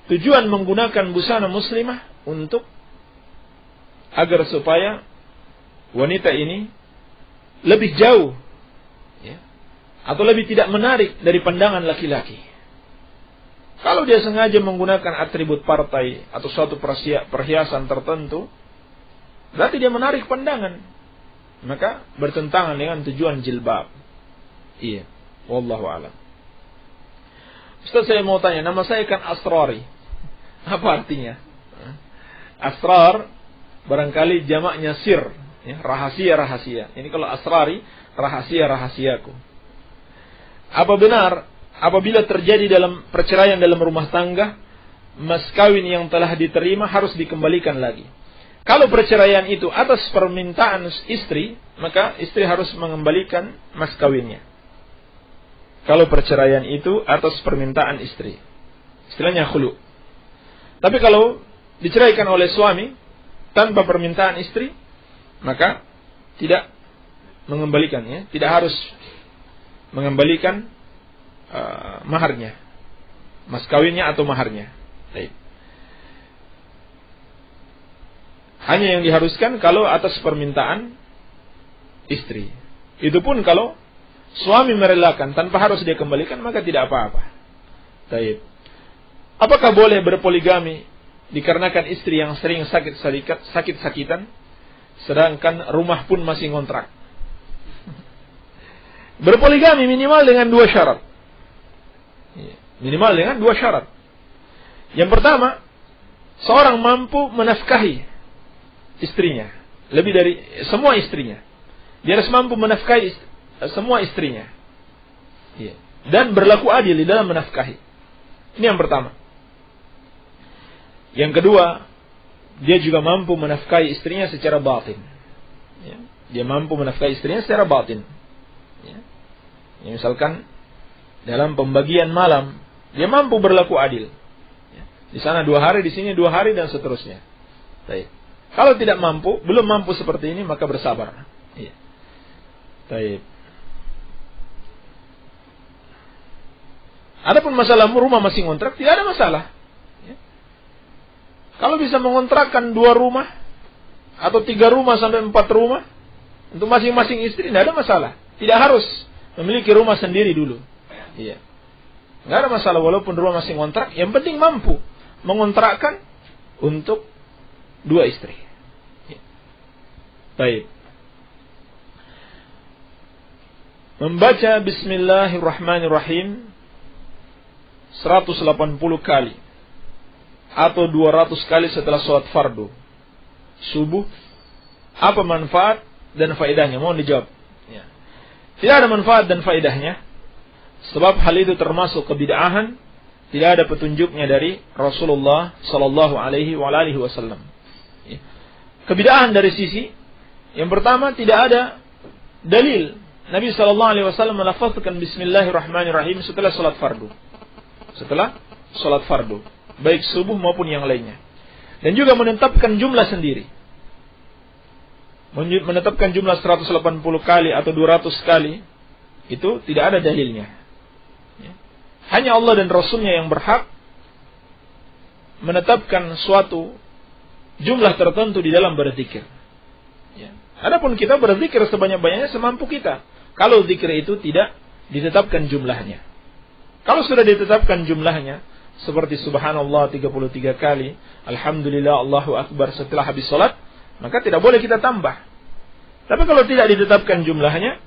tujuan menggunakan busana muslimah untuk agar supaya wanita ini lebih jauh, ya, atau lebih tidak menarik dari pandangan laki-laki. Kalau dia sengaja menggunakan atribut partai atau suatu perhiasan tertentu, berarti dia menarik pandangan, maka bertentangan dengan tujuan jilbab. Iya, wallahu a'lam. Ustaz, saya mau tanya, nama saya kan Asrari. Apa artinya? Asrar barangkali jamaknya sir, ya, rahasia-rahasia. Ini kalau Asrari, rahasia-rahasiaku. Apa benar apabila terjadi dalam perceraian dalam rumah tangga, mas kawin yang telah diterima harus dikembalikan lagi? Kalau perceraian itu atas permintaan istri, maka istri harus mengembalikan mas kawinnya. Kalau perceraian itu atas permintaan istri, istilahnya khulu. Tapi kalau diceraikan oleh suami tanpa permintaan istri, maka tidak mengembalikannya, tidak harus mengembalikan maharnya, mas kawinnya atau maharnya. Baik. Hanya yang diharuskan kalau atas permintaan istri. Itu pun kalau suami merelakan tanpa harus dia kembalikan, maka tidak apa-apa. Baik. Apakah boleh berpoligami dikarenakan istri yang sering sakit-sakitan, sedangkan rumah pun masih ngontrak? Berpoligami minimal dengan 2 syarat. Minimal dengan 2 syarat. Yang pertama, seorang mampu menafkahi istrinya, lebih dari semua istrinya. Dia harus mampu menafkahi semua istrinya, dan berlaku adil di dalam menafkahi. Ini yang pertama. Yang kedua, dia juga mampu menafkahi istrinya secara batin. Dia mampu menafkahi istrinya secara batin. Misalkan dalam pembagian malam, dia mampu berlaku adil. Di sana 2 hari, di sini 2 hari, dan seterusnya. Baik. Kalau tidak mampu, belum mampu seperti ini, maka bersabar. Baik. Adapun masalah rumah masih ngontrak, tidak ada masalah. Kalau bisa mengontrakkan 2 rumah atau 3 rumah sampai 4 rumah untuk masing-masing istri, tidak ada masalah. Tidak harus memiliki rumah sendiri dulu. Iya. Nggak ada masalah walaupun rumah masih ngontrak, yang penting mampu mengontrakkan untuk 2 istri. Baik. Membaca Bismillahirrahmanirrahim 180 kali atau 200 kali setelah sholat fardu subuh, apa manfaat dan faedahnya? Mohon dijawab. Tidak ada manfaat dan faedahnya, sebab hal itu termasuk kebid'ahan, tidak ada petunjuknya dari Rasulullah sallallahu alaihi wasallam. Kebid'ahan dari sisi yang pertama, tidak ada dalil Nabi sallallahu alaihi wasallam melafazkan Bismillahirrahmanirrahim setelah salat fardu. Setelah salat fardu, baik subuh maupun yang lainnya. Dan juga menetapkan jumlah sendiri. Menetapkan jumlah 180 kali atau 200 kali, itu tidak ada dalilnya. Hanya Allah dan Rasulnya yang berhak menetapkan suatu jumlah tertentu di dalam berzikir. Adapun kita berzikir sebanyak-banyaknya semampu kita, kalau zikir itu tidak ditetapkan jumlahnya. Kalau sudah ditetapkan jumlahnya, seperti subhanallah 33 kali, alhamdulillah, Allahu akbar setelah habis salat, maka tidak boleh kita tambah. Tapi kalau tidak ditetapkan jumlahnya,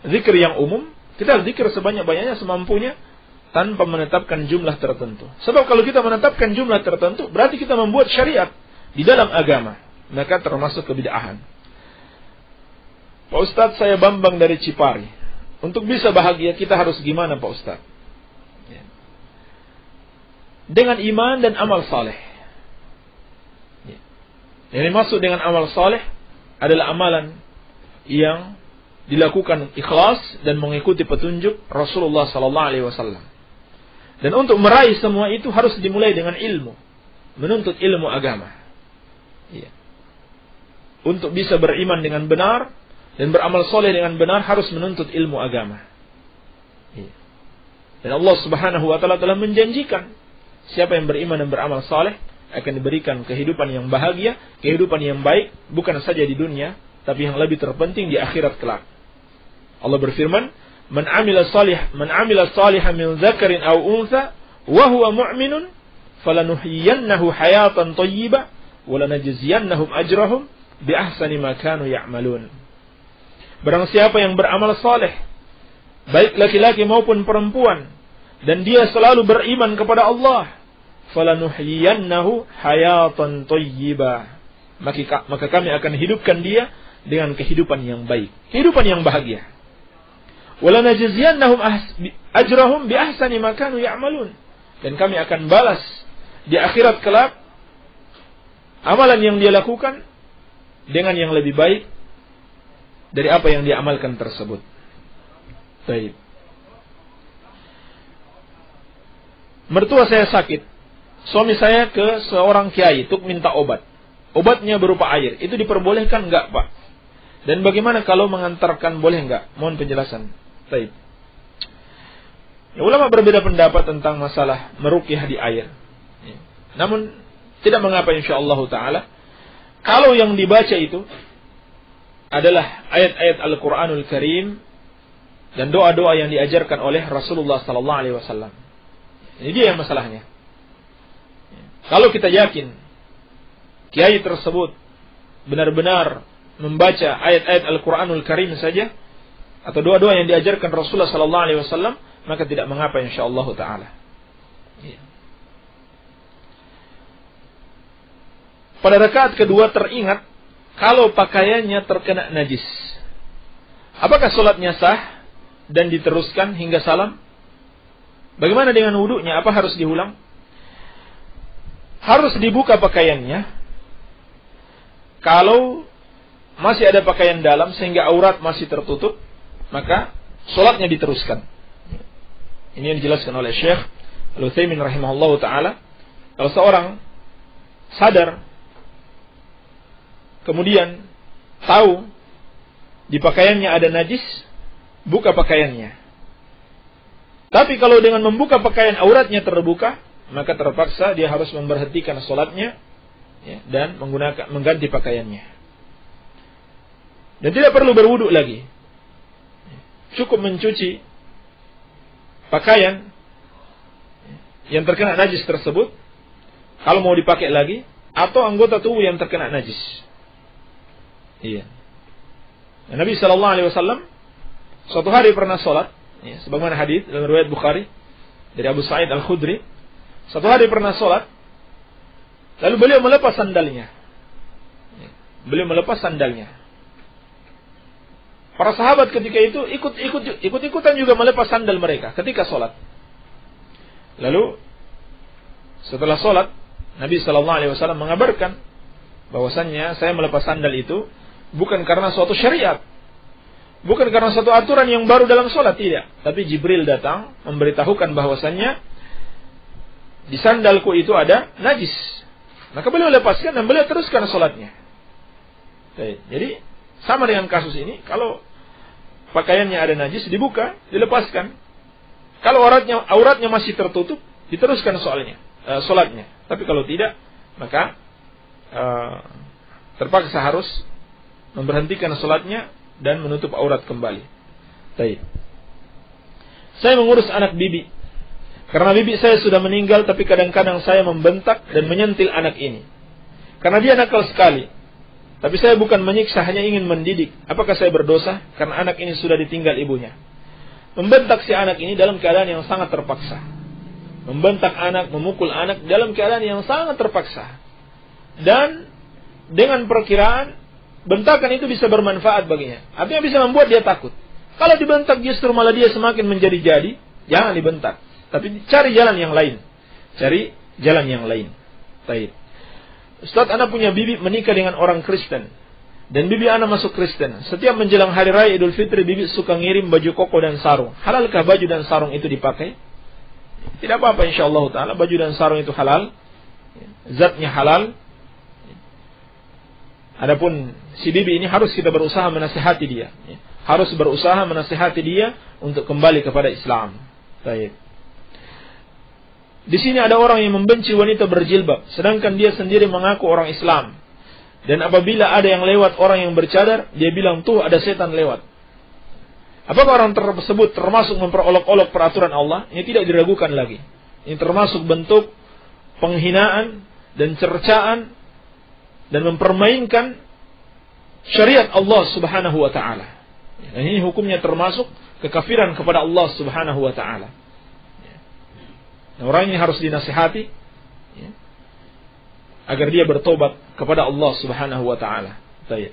zikir yang umum, kita zikir sebanyak-banyaknya semampunya tanpa menetapkan jumlah tertentu. Sebab kalau kita menetapkan jumlah tertentu, berarti kita membuat syariat di dalam agama, maka termasuk kebid'ahan. Pak Ustadz, saya Bambang dari Cipari. Untuk bisa bahagia kita harus gimana Pak Ustadz? Dengan iman dan amal saleh. Yang dimaksud dengan amal saleh adalah amalan yang dilakukan ikhlas dan mengikuti petunjuk Rasulullah sallallahu alaihi wasallam. Dan untuk meraih semua itu harus dimulai dengan ilmu. menuntut ilmu agama. Iya. Untuk bisa beriman dengan benar dan beramal soleh dengan benar harus menuntut ilmu agama. Iya. Dan Allah Subhanahu wa taala telah menjanjikan siapa yang beriman dan beramal soleh akan diberikan kehidupan yang bahagia, kehidupan yang baik, bukan saja di dunia, tapi yang lebih terpenting di akhirat kelak. Allah berfirman, "Man 'amila salihan min dzakarin aw untha wa huwa mu'minun falanuhyiyannahu hayatan thayyibah wa lanajziyannahum ajrahum bi ahsani ma kanu ya'malun." Barang siapa yang beramal saleh, baik laki-laki maupun perempuan, dan dia selalu beriman kepada Allah, falanuhyiyannahu hayatan thayyibah, maka kami akan hidupkan dia dengan kehidupan yang baik, kehidupan yang bahagia. Walanajziyannahum ajrahum bi ahsani ma kanu ya'malun, dan kami akan balas di akhirat kelak amalan yang dia lakukan dengan yang lebih baik dari apa yang dia amalkan tersebut. Baik. Mertua saya sakit. Suami saya ke seorang kiai untuk minta obat. Obatnya berupa air. Itu diperbolehkan enggak, Pak? Dan bagaimana kalau mengantarkan, boleh enggak? Mohon penjelasan. Baik. Ya, ulama berbeda pendapat tentang masalah meruqyah di air. Ya. Namun tidak mengapa insyaallah taala kalau yang dibaca itu adalah ayat-ayat Al-Qur'anul Karim dan doa-doa yang diajarkan oleh Rasulullah sallallahu alaihi wasallam. Ini dia yang masalahnya. Kalau kita yakin kiai tersebut benar-benar membaca ayat-ayat Al-Qur'anul Karim saja atau doa-doa yang diajarkan Rasulullah sallallahu alaihi wasallam, maka tidak mengapa insyaallah taala. Ya. Pada rakaat kedua teringat kalau pakaiannya terkena najis. Apakah salatnya sah dan diteruskan hingga salam? Bagaimana dengan wudunya? Apa harus diulang? Harus dibuka pakaiannya. Kalau masih ada pakaian dalam sehingga aurat masih tertutup, maka salatnya diteruskan. Ini yang dijelaskan oleh Syekh Al-Utsaimin rahimahullahu taala. Kalau seorang sadar kemudian tahu di pakaiannya ada najis, buka pakaiannya. Tapi kalau dengan membuka pakaian auratnya terbuka, maka terpaksa dia harus memberhentikan salatnya ya, dan mengganti pakaiannya. Dan tidak perlu berwudu lagi. Cukup mencuci pakaian yang terkena najis tersebut kalau mau dipakai lagi, atau anggota tubuh yang terkena najis. Iya. Dan Nabi sallallahu alaihi wasallam suatu hari pernah salat, ya, sebagaimana hadis dalam riwayat Bukhari dari Abu Sa'id Al-Khudri, suatu hari pernah salat, lalu beliau melepas sandalnya. Beliau melepas sandalnya. Para sahabat ketika itu ikut-ikutan juga melepas sandal mereka ketika salat. Lalu setelah salat, Nabi sallallahu alaihi wasallam mengabarkan bahwasannya saya melepas sandal itu bukan karena suatu syariat, bukan karena suatu aturan yang baru dalam salat, tidak. Tapi Jibril datang memberitahukan bahwasannya di sandalku itu ada najis. Maka beliau lepaskan dan beliau teruskan salatnya. Jadi sama dengan kasus ini, kalau pakaiannya ada najis dibuka, dilepaskan. Kalau auratnya masih tertutup, diteruskan salatnya. Tapi kalau tidak, maka terpaksa harus memberhentikan salatnya dan menutup aurat kembali. Baik. Saya mengurus anak bibi. Karena bibi saya sudah meninggal, tapi kadang-kadang saya membentak dan menyentil anak ini. Karena dia nakal sekali. Tapi saya bukan menyiksa, hanya ingin mendidik. Apakah saya berdosa? Karena anak ini sudah ditinggal ibunya. Membentak si anak ini dalam keadaan yang sangat terpaksa. Membentak anak, memukul anak dalam keadaan yang sangat terpaksa. Dan dengan perkiraan bentakan itu bisa bermanfaat baginya. Artinya bisa membuat dia takut. Kalau dibentak justru malah dia semakin menjadi-jadi, jangan dibentak. Tapi cari jalan yang lain. Cari jalan yang lain. Baik. Ustaz, anak punya bibi menikah dengan orang Kristen. Dan bibi anak masuk Kristen. Setiap menjelang hari raya Idul Fitri, bibi suka ngirim baju koko dan sarung. Halalkah baju dan sarung itu dipakai? Tidak apa-apa insyaallah ta'ala, baju dan sarung itu halal. zatnya halal. Adapun si bibi ini harus kita berusaha menasihati dia, harus berusaha menasihati dia untuk kembali kepada Islam. Baik. Di sini ada orang yang membenci wanita berjilbab, sedangkan dia sendiri mengaku orang Islam. Dan apabila ada yang lewat orang yang bercadar, dia bilang, tuh ada setan lewat. Apakah orang tersebut termasuk memperolok-olok peraturan Allah? Ini tidak diragukan lagi. Ini termasuk bentuk penghinaan dan cercaan dan mempermainkan syariat Allah Subhanahu wa taala. Dan ini hukumnya termasuk kekafiran kepada Allah Subhanahu wa taala. Nah, orang ini harus dinasihati agar dia bertobat kepada Allah Subhanahu wa taala. Baik.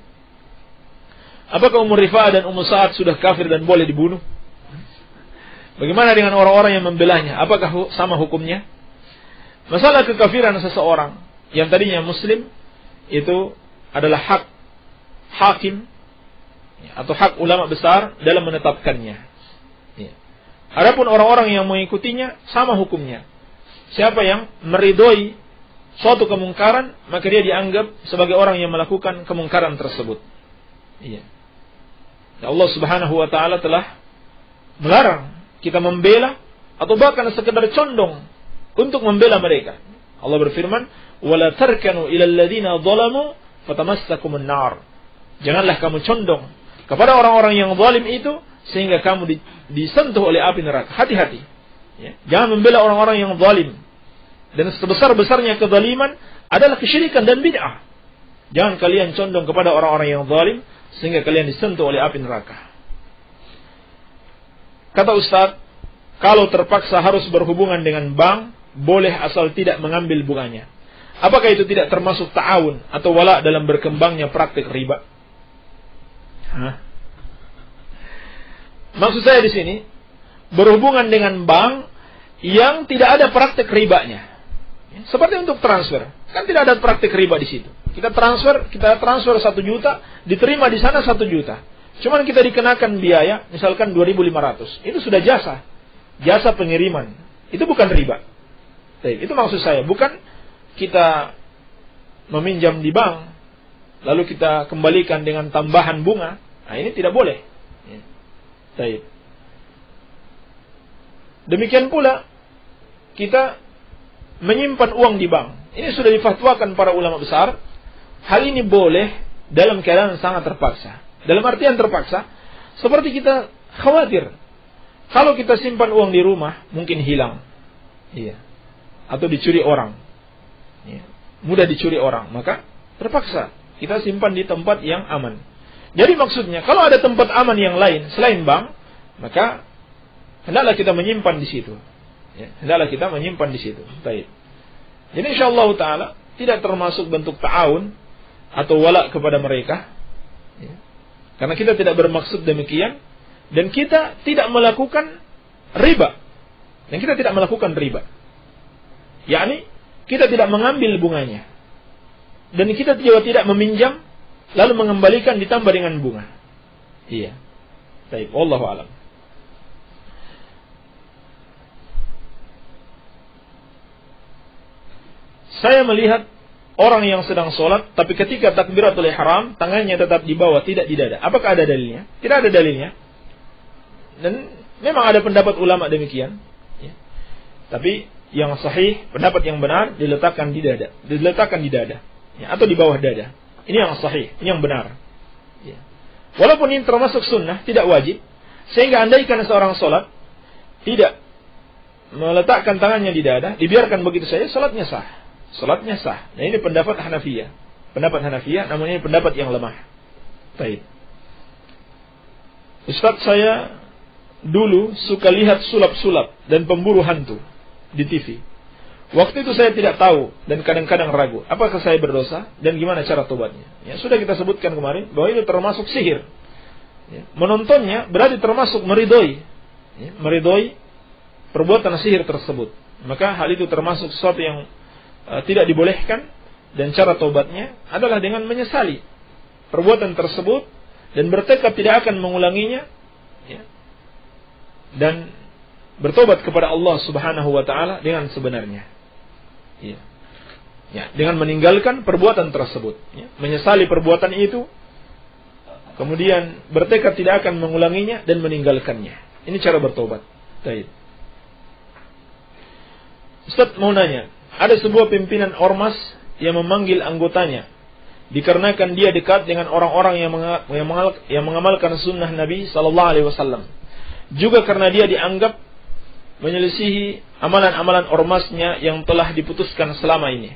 Apakah Ummu Rifa'ah dan Ummu Sa'ad sudah kafir dan boleh dibunuh? Bagaimana dengan orang-orang yang membelahnya? Apakah sama hukumnya? Masalah kekafiran seseorang yang tadinya muslim itu adalah hak hakim atau hak ulama besar dalam menetapkannya. Adapun orang-orang yang mengikutinya sama hukumnya. Siapa yang meridhoi suatu kemungkaran, maka dia dianggap sebagai orang yang melakukan kemungkaran tersebut. Iya. Allah Subhanahu wa taala telah melarang kita membela atau bahkan sekedar condong untuk membela mereka. Allah berfirman, "Wala tarkanu ilal ladzina zalamu fatamassakumun nar." Janganlah kamu condong kepada orang-orang yang zalim itu sehingga kamu disentuh oleh api neraka. Hati-hati. Ya. Jangan membela orang-orang yang zalim. Dan sebesar-besarnya kezaliman adalah kesyirikan dan bid'ah. Jangan kalian condong kepada orang-orang yang zalim sehingga kalian disentuh oleh api neraka. Kata Ustaz, kalau terpaksa harus berhubungan dengan bank, boleh asal tidak mengambil bunganya. Apakah itu tidak termasuk ta'awun atau wala dalam berkembangnya praktik riba? Maksud saya di sini, berhubungan dengan bank yang tidak ada praktik ribanya. Seperti untuk transfer, kan tidak ada praktik riba di situ. Kita transfer 1 juta, diterima di sana 1 juta. Cuman kita dikenakan biaya, misalkan 2.500. Itu sudah jasa pengiriman. Itu bukan riba. Itu maksud saya, bukan kita meminjam di bank, lalu kita kembalikan dengan tambahan bunga. Nah, ini tidak boleh. Demikian pula kita menyimpan uang di bank. Ini sudah difatwakan para ulama besar. Hal ini boleh dalam keadaan sangat terpaksa. Dalam artian terpaksa, seperti kita khawatir kalau kita simpan uang di rumah mungkin hilang, atau dicuri orang, mudah dicuri orang, maka terpaksa kita simpan di tempat yang aman. Jadi maksudnya, kalau ada tempat aman yang lain selain bank, maka hendaklah kita menyimpan di situ. Hendaklah kita menyimpan di situ. Baik. Jadi insyaallah taala tidak termasuk bentuk ta'awun atau wala kepada mereka. Karena kita tidak bermaksud demikian dan kita tidak melakukan riba. Dan kita tidak melakukan riba. Yakni kita tidak mengambil bunganya. Dan kita juga tidak meminjam lalu mengembalikan ditambah dengan bunga. Iya. Baik, wallahu a'lam. Saya melihat orang yang sedang sholat, tapi ketika takbiratul ihram, tangannya tetap di bawah, tidak di dada. Apakah ada dalilnya? Tidak ada dalilnya. Dan memang ada pendapat ulama demikian. Tapi yang sahih, pendapat yang benar, diletakkan di dada. Atau di bawah dada. Ini yang sahih, ini yang benar. Walaupun ini termasuk sunnah, tidak wajib. Sehingga andaikan seorang sholat, tidak meletakkan tangannya di dada, dibiarkan begitu saja, sholatnya sah. Salatnya sah. Nah, ini pendapat Hanafiyah. Pendapat Hanafiyah, namun ini pendapat yang lemah. Baik. Ustaz, saya dulu suka lihat sulap-sulap dan pemburu hantu di TV. Waktu itu saya tidak tahu dan kadang-kadang ragu, apakah saya berdosa dan gimana cara tobatnya. Ya, sudah kita sebutkan kemarin bahwa itu termasuk sihir. Ya, menontonnya berarti termasuk meridhoi. Ya, meridhoi perbuatan sihir tersebut. Maka hal itu termasuk sesuatu yang tidak dibolehkan, dan cara tobatnya adalah dengan menyesali perbuatan tersebut dan bertekad tidak akan mengulanginya, dan bertobat kepada Allah Subhanahu wa taala dengan sebenarnya. Ya, dengan meninggalkan perbuatan tersebut, ya, menyesali perbuatan itu, kemudian bertekad tidak akan mengulanginya dan meninggalkannya. Ini cara bertobat. Baik. Ustaz mau nanya, ada sebuah pimpinan ormas yang memanggil anggotanya dikarenakan dia dekat dengan orang-orang yang mengamalkan sunnah Nabi sallallahu alaihi wasallam. Juga karena dia dianggap menyelisihi amalan-amalan ormasnya yang telah diputuskan selama ini.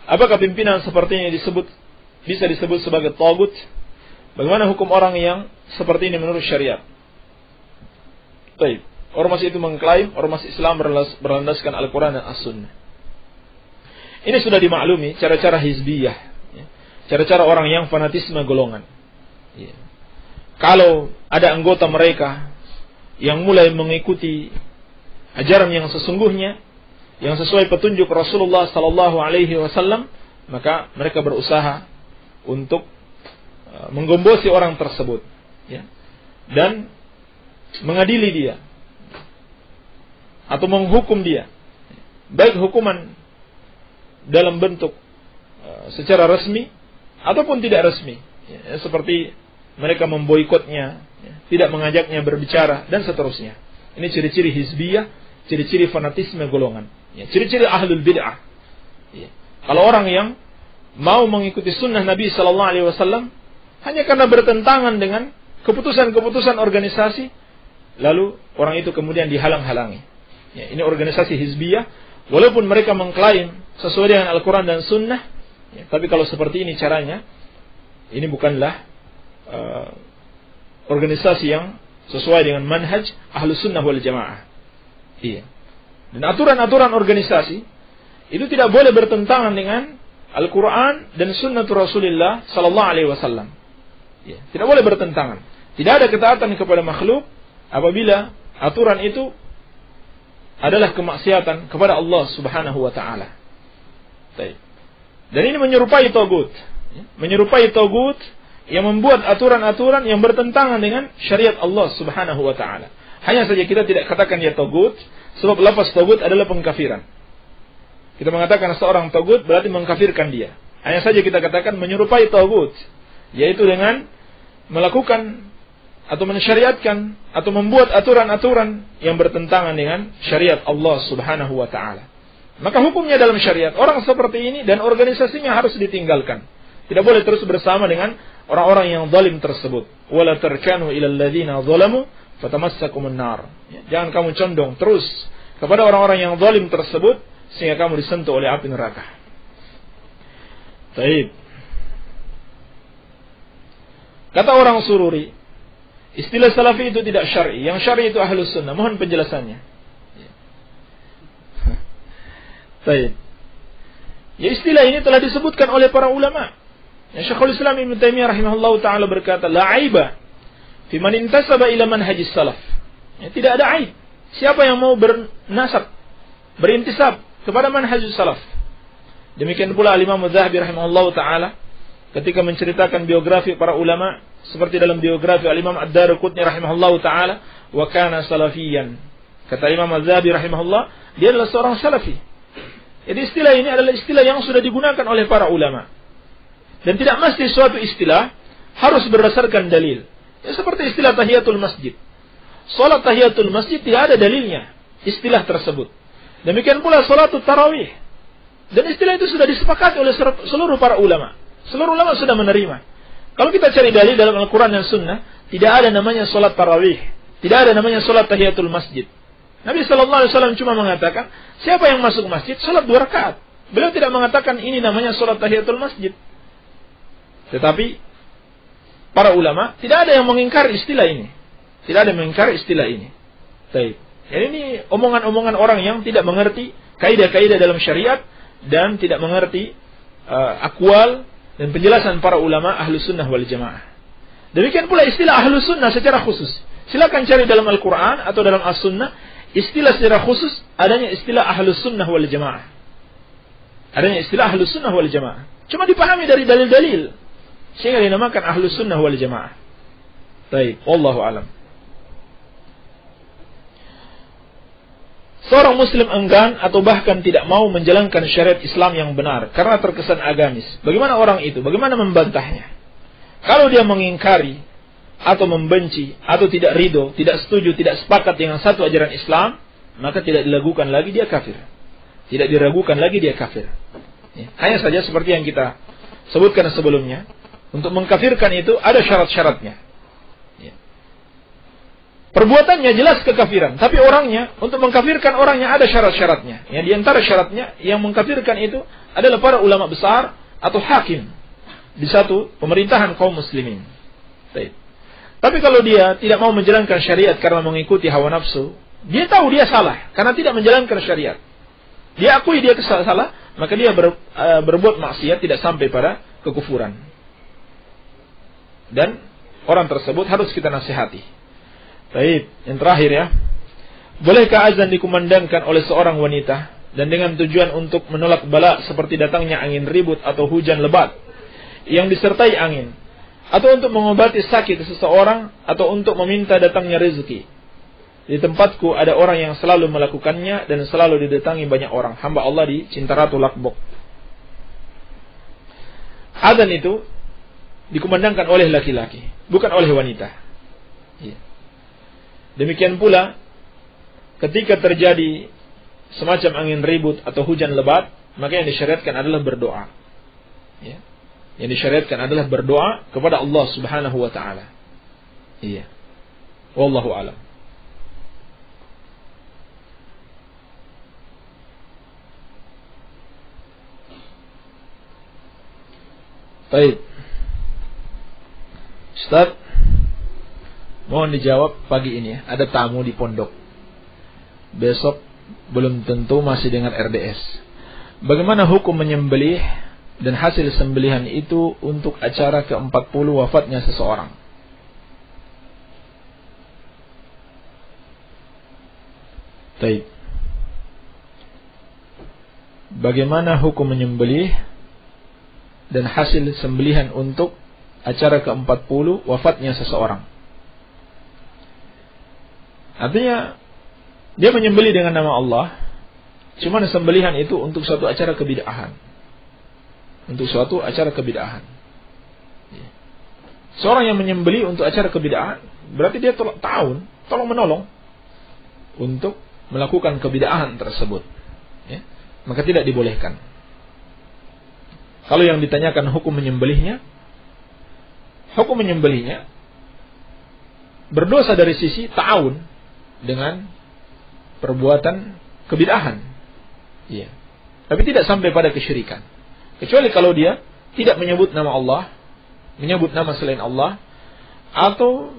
Apakah pimpinan seperti ini bisa disebut sebagai tagut? Bagaimana hukum orang yang seperti ini menurut syariat? Baik. Ormas itu mengklaim ormas Islam berlandaskan Al-Quran dan As-Sunnah. Ini sudah dimaklumi cara-cara hizbiyah, ya. Cara-cara orang yang fanatisme golongan, ya. Kalau ada anggota mereka yang mulai mengikuti ajaran yang sesungguhnya, yang sesuai petunjuk Rasulullah sallallahu alaihi wasallam, maka mereka berusaha untuk menggombosi orang tersebut, ya, dan mengadili dia atau menghukum dia, baik hukuman dalam bentuk secara resmi ataupun tidak resmi, ya, seperti mereka memboikotnya, ya, tidak mengajaknya berbicara dan seterusnya. Ini ciri-ciri hizbiyah, ciri-ciri fanatisme golongan, ya, ciri-ciri ahlul bid'ah. Ya. Kalau orang yang mau mengikuti sunnah Nabi sallallahu alaihi wasallam hanya karena bertentangan dengan keputusan-keputusan organisasi, lalu orang itu kemudian dihalang-halangi. Ya, ini organisasi hizbiyah, walaupun mereka mengklaim sesuai dengan Al-Quran dan Sunnah, ya, tapi kalau seperti ini caranya, ini bukanlah organisasi yang sesuai dengan manhaj Ahlus Sunnah wal Jamaah. Iya. Dan aturan-aturan organisasi itu tidak boleh bertentangan dengan Al-Quran dan Sunnah Rasulullah Sallallahu Alaihi Wasallam. Ya, tidak boleh bertentangan. Tidak ada ketaatan kepada makhluk apabila aturan itu adalah kemaksiatan kepada Allah Subhanahu wa taala. Dan ini menyerupai tagut. Menyerupai tagut yang membuat aturan-aturan yang bertentangan dengan syariat Allah Subhanahu wa taala. Hanya saja kita tidak katakan dia tagut, sebab lafaz tagut adalah pengkafiran. Kita mengatakan seorang tagut berarti mengkafirkan dia. Hanya saja kita katakan menyerupai tagut, yaitu dengan melakukan atau mensyariatkan atau membuat aturan-aturan yang bertentangan dengan syariat Allah Subhanahu wa taala. Maka hukumnya dalam syariat orang seperti ini dan organisasinya harus ditinggalkan. Tidak boleh terus bersama dengan orang-orang yang zalim tersebut. Wala tarkanu ilal ladzina zalamu fatamassakumun nar. Jangan kamu condong terus kepada orang-orang yang zalim tersebut sehingga kamu disentuh oleh api neraka. Baik. Kata orang Sururi, istilah salafi itu tidak syar'i. Yang syar'i itu Ahlus Sunnah. Mohon penjelasannya. Baik. Ya, istilah ini telah disebutkan oleh para ulama. Ya, Syekhul Islam Ibnu Taimiyah rahimahullahu taala berkata, la aiba fi man intasaba ila manhajis salaf. Ya, tidak ada aib siapa yang mau bernasab, berintisab kepada manhajus salaf. Demikian pula Al-Imam Az-Zahabi rahimahullahu taala ketika menceritakan biografi para ulama seperti dalam biografi Al-Imam Ad-Darqutni rahimahullahu taala, wa kana salafiyan. Kata Imam Az-Zahabi rahimahullah, dia adalah seorang salafi. Jadi istilah ini adalah istilah yang sudah digunakan oleh para ulama. Dan tidak mesti suatu istilah harus berdasarkan dalil. Ya, seperti istilah tahiyatul masjid. Salat tahiyatul masjid tidak ada dalilnya istilah tersebut. Demikian pula salatul tarawih. Dan istilah itu sudah disepakati oleh seluruh para ulama. Seluruh ulama sudah menerima. Kalau kita cari dalil dalam Al-Quran dan Sunnah, tidak ada namanya salat tarawih. Tidak ada namanya salat tahiyatul masjid. Nabi SAW cuma mengatakan, siapa yang masuk masjid, salat 2 rakaat. Beliau tidak mengatakan ini namanya salat tahiyatul masjid. Tetapi para ulama tidak ada yang mengingkari istilah ini. Tidak ada yang mengingkari istilah ini. Baik. Jadi ini omongan-omongan orang yang tidak mengerti kaidah-kaidah dalam syariat dan tidak mengerti akwal dan penjelasan para ulama Ahlus Sunnah wal Jamaah. Demikian pula istilah Ahlus Sunnah secara khusus. Silakan cari dalam Al-Quran atau dalam As-Sunnah istilah secara khusus, adanya istilah Ahlus Sunnah wal Jamaah. Adanya istilah Ahlus Sunnah wal Jamaah. Cuma dipahami dari dalil-dalil sehingga dinamakan Ahlus Sunnah wal Jamaah. Baik, wallahu alam. seorang muslim enggan atau bahkan tidak mau menjalankan syariat Islam yang benar karena terkesan agamis. Bagaimana orang itu? Bagaimana membantahnya? Kalau dia mengingkari atau membenci atau tidak ridho, tidak setuju, tidak sepakat dengan satu ajaran Islam, maka tidak diragukan lagi dia kafir. Tidak diragukan lagi dia kafir. Hanya saja seperti yang kita sebutkan sebelumnya, untuk mengkafirkan itu ada syarat-syaratnya. Perbuatannya jelas kekafiran, tapi orangnya, untuk mengkafirkan orangnya ada syarat-syaratnya. Di antara syaratnya yang mengkafirkan itu adalah para ulama besar atau hakim di satu pemerintahan kaum muslimin. Tapi kalau dia tidak mau menjalankan syariat karena mengikuti hawa nafsu, dia tahu dia salah karena tidak menjalankan syariat. Dia akui dia salah, maka dia berbuat maksiat tidak sampai pada kekufuran. Dan orang tersebut harus kita nasihati. Baik, yang terakhir ya. Bolehkah azan dikumandangkan oleh seorang wanita dan dengan tujuan untuk menolak bala seperti datangnya angin ribut atau hujan lebat yang disertai angin, atau untuk mengobati sakit seseorang, atau untuk meminta datangnya rezeki? Di tempatku ada orang yang selalu melakukannya dan selalu didatangi banyak orang. Hamba Allah di Cintaratu Lakbok. Azan itu dikumandangkan oleh laki-laki, bukan oleh wanita. Demikian pula ketika terjadi semacam angin ribut atau hujan lebat, maka yang disyariatkan adalah berdoa. Yang disyariatkan adalah berdoa kepada Allah Subhanahu wa taala. Wallahu a'lam. Baik. Ustaz, mohon dijawab pagi ini ya. Ada tamu di pondok. Besok belum tentu masih dengan RDS. Bagaimana hukum menyembelih dan hasil sembelihan itu untuk acara ke-40 wafatnya seseorang? Baik. Bagaimana hukum menyembelih dan hasil sembelihan untuk acara ke-40 wafatnya seseorang? Artinya dia menyembelih dengan nama Allah, cuma sembelihan itu untuk suatu acara kebid'ahan. Untuk suatu acara kebid'ahan. Seorang yang menyembelih untuk acara kebid'ahan, berarti dia tolong menolong untuk melakukan kebid'ahan tersebut. Maka tidak dibolehkan. Kalau yang ditanyakan hukum menyembelihnya berdosa dari sisi ta'awun dengan perbuatan kebid'ahan. Tapi tidak sampai pada kesyirikan. Kecuali kalau dia tidak menyebut nama Allah, menyebut nama selain Allah, atau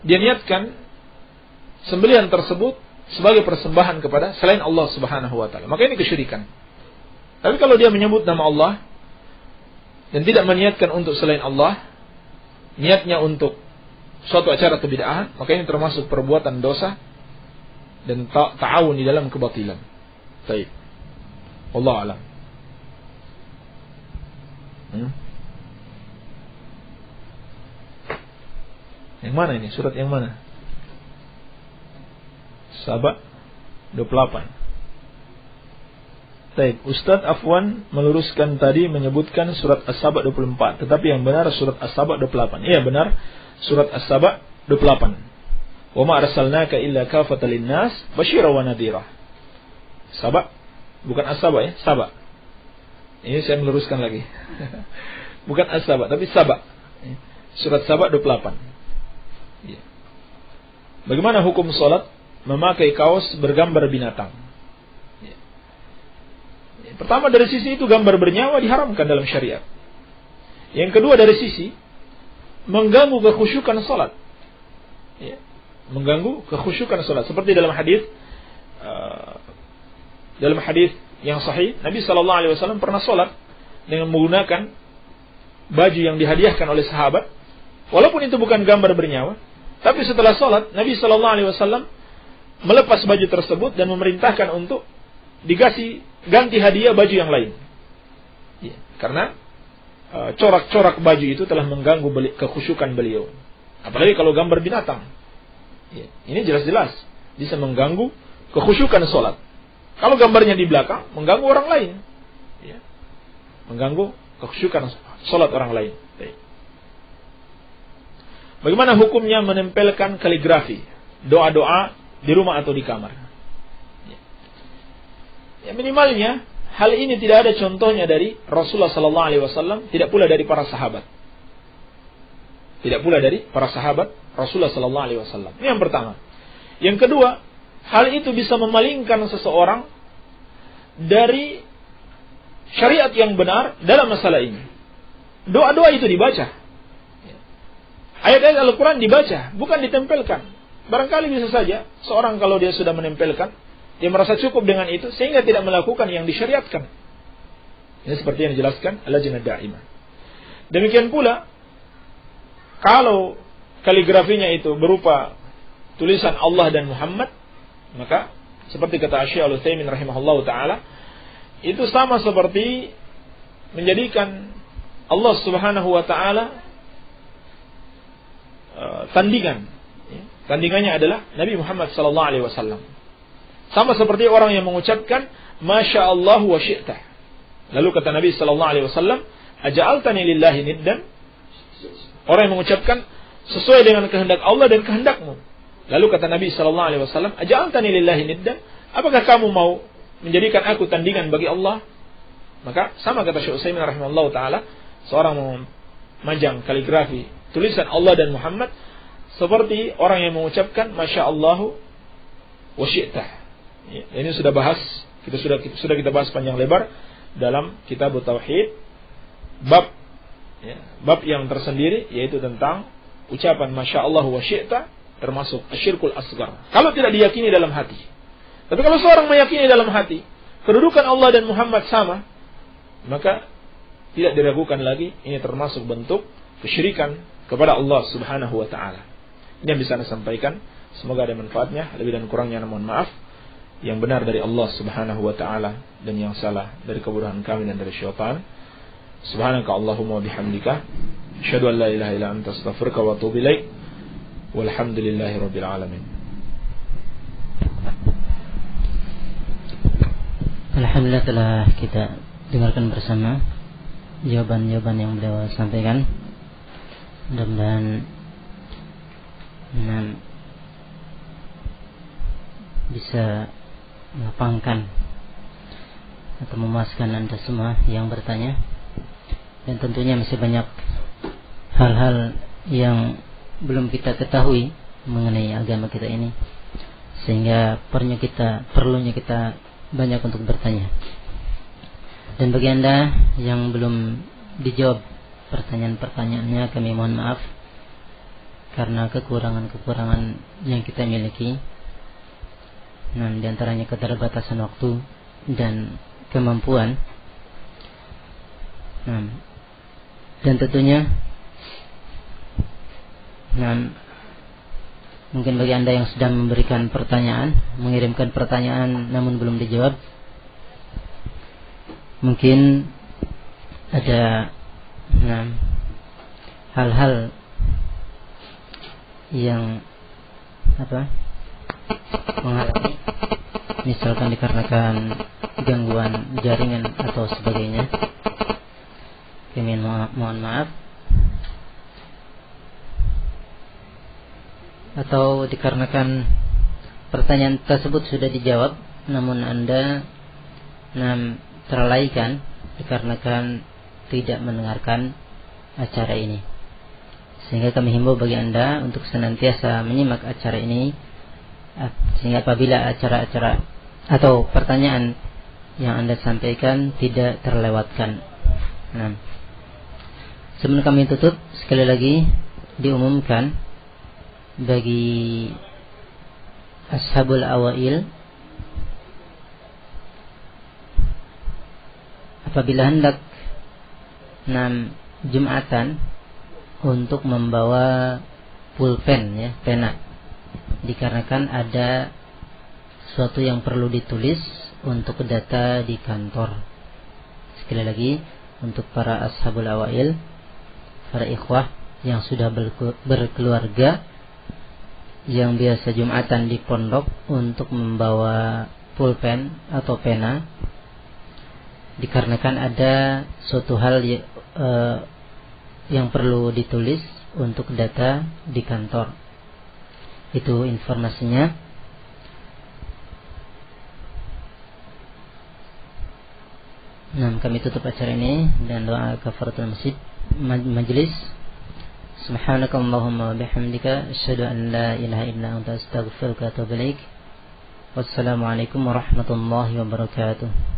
dia niatkan sembelihan tersebut sebagai persembahan kepada selain Allah Subhanahu wa taala. Maka ini kesyirikan. Tapi kalau dia menyebut nama Allah dan tidak meniatkan untuk selain Allah, niatnya untuk suatu acara kebid'ahan, maka ini termasuk perbuatan dosa dan ta'awun di dalam kebatilan. Baik. Wallahu a'lam. Yang mana ini? Surat yang mana? Saba 28. Baik, Ustaz Afwan meluruskan tadi menyebutkan surat As-Saba 24, tetapi yang benar surat As-Saba 28. Iya benar, surat As-Saba 28. Wa ma arsalnaka illa kafatan lin-nas basyira wa nadhira. Saba, bukan As-Saba ya, Saba. Ini saya meluruskan lagi. Bukan As-Saba, tapi Saba. Surat Saba 28. Bagaimana hukum salat memakai kaos bergambar binatang? Pertama, dari sisi itu gambar bernyawa diharamkan dalam syariat. Yang kedua, dari sisi mengganggu kekhusyukan salat. Mengganggu kekhusyukan salat. Seperti dalam hadis yang sahih, Nabi SAW pernah salat dengan menggunakan baju yang dihadiahkan oleh sahabat. Walaupun itu bukan gambar bernyawa, tapi setelah salat Nabi SAW melepas baju tersebut dan memerintahkan untuk dikasih ganti hadiah baju yang lain. Karena corak-corak baju itu telah mengganggu kekhusyukan beliau. Apalagi kalau gambar binatang. Ini jelas-jelas bisa mengganggu kekhusyukan sholat. Kalau gambarnya di belakang, mengganggu orang lain. Ya. Mengganggu kekhusyukan sholat orang lain. Bagaimana hukumnya menempelkan kaligrafi, doa-doa di rumah atau di kamar? Ya, minimalnya hal ini tidak ada contohnya dari Rasulullah SAW, tidak pula dari para sahabat. Tidak pula dari para sahabat Rasulullah SAW. Ini yang pertama. Yang kedua, hal itu bisa memalingkan seseorang dari syariat yang benar dalam masalah ini. Doa-doa itu dibaca. Ayat-ayat Al-Quran dibaca, bukan ditempelkan. Barangkali bisa saja seorang kalau dia sudah menempelkan, dia merasa cukup dengan itu sehingga tidak melakukan yang disyariatkan. Ini seperti yang dijelaskan Al-Lajnah Daimah. Demikian pula kalau kaligrafinya itu berupa tulisan Allah dan Muhammad, maka seperti kata Syekh Al-Utsaimin rahimahullahu taala, itu sama seperti menjadikan Allah Subhanahu wa taala tandingan. Tandingannya adalah Nabi Muhammad sallallahu alaihi wasallam. Sama seperti orang yang mengucapkan Masya Allah wa syi'tah. Lalu kata Nabi sallallahu alaihi wasallam, aja'altani lillahi niddan. Orang yang mengucapkan sesuai dengan kehendak Allah dan kehendakmu. Lalu kata Nabi sallallahu alaihi wasallam, aja'altani lillahi niddan. Apakah kamu mau menjadikan aku tandingan bagi Allah? Maka sama kata Syekh Utsaimin rahimahullahu taala, seorang memajang kaligrafi tulisan Allah dan Muhammad seperti orang yang mengucapkan Masya Allah wa syi'tah. Ya, ini sudah kita bahas panjang lebar dalam kitab Tauhid, bab yang tersendiri yaitu tentang ucapan Masya Allah wa syi'tah, termasuk asyirkul asgar. Kalau tidak diyakini dalam hati. Tapi kalau seorang meyakini dalam hati kedudukan Allah dan Muhammad sama, maka tidak diragukan lagi ini termasuk bentuk kesyirikan kepada Allah Subhanahu wa taala. Ini yang bisa saya sampaikan. Semoga ada manfaatnya. Lebih dan kurangnya mohon maaf. Yang benar dari Allah Subhanahu wa taala dan yang salah dari kebodohan kami dan dari syaitan. Subhanaka Allahumma wa bihamdika asyhadu an la ilaha illa anta astaghfiruka wa atubu ilaik. Walhamdulillahirabbil alamin. Alhamdulillah telah kita dengarkan bersama jawaban-jawaban yang beliau sampaikan. Mudah-mudahan bisa melapangkan atau memuaskan Anda semua yang bertanya. Dan tentunya masih banyak hal-hal yang belum kita ketahui mengenai agama kita ini, sehingga perlunya kita banyak untuk bertanya. Dan bagi Anda yang belum dijawab pertanyaan-pertanyaannya, kami mohon maaf karena kekurangan-kekurangan yang kita miliki. Di antaranya keterbatasan waktu dan kemampuan. Dan tentunya mungkin bagi Anda yang sudah memberikan pertanyaan, mengirimkan pertanyaan namun belum dijawab, mungkin ada hal-hal yang menghalangi, misalkan dikarenakan gangguan jaringan atau sebagainya. Kami mohon maaf. Atau dikarenakan pertanyaan tersebut sudah dijawab namun Anda terlalaikan dikarenakan tidak mendengarkan acara ini. Sehingga kami himbau bagi Anda untuk senantiasa menyimak acara ini, sehingga apabila acara-acara atau pertanyaan yang Anda sampaikan tidak terlewatkan. Sebelum kami tutup, sekali lagi diumumkan bagi Ashabul Awail, apabila hendak Jumatan untuk membawa pulpen, pena, dikarenakan ada sesuatu yang perlu ditulis untuk data di kantor. Sekali lagi, untuk para Ashabul Awail, para ikhwah yang sudah berkeluarga, yang biasa Jumatan di pondok untuk membawa pulpen atau pena, dikarenakan ada suatu hal yang perlu ditulis untuk data di kantor. Itu informasinya. Nah, kami tutup acara ini dan doa kafaratul majlis. Subhanakallahumma wa bihamdika asyhadu an la ilaha illa anta astaghfiruka wa atubu ilaik. Wassalamualaikum warahmatullahi wabarakatuh.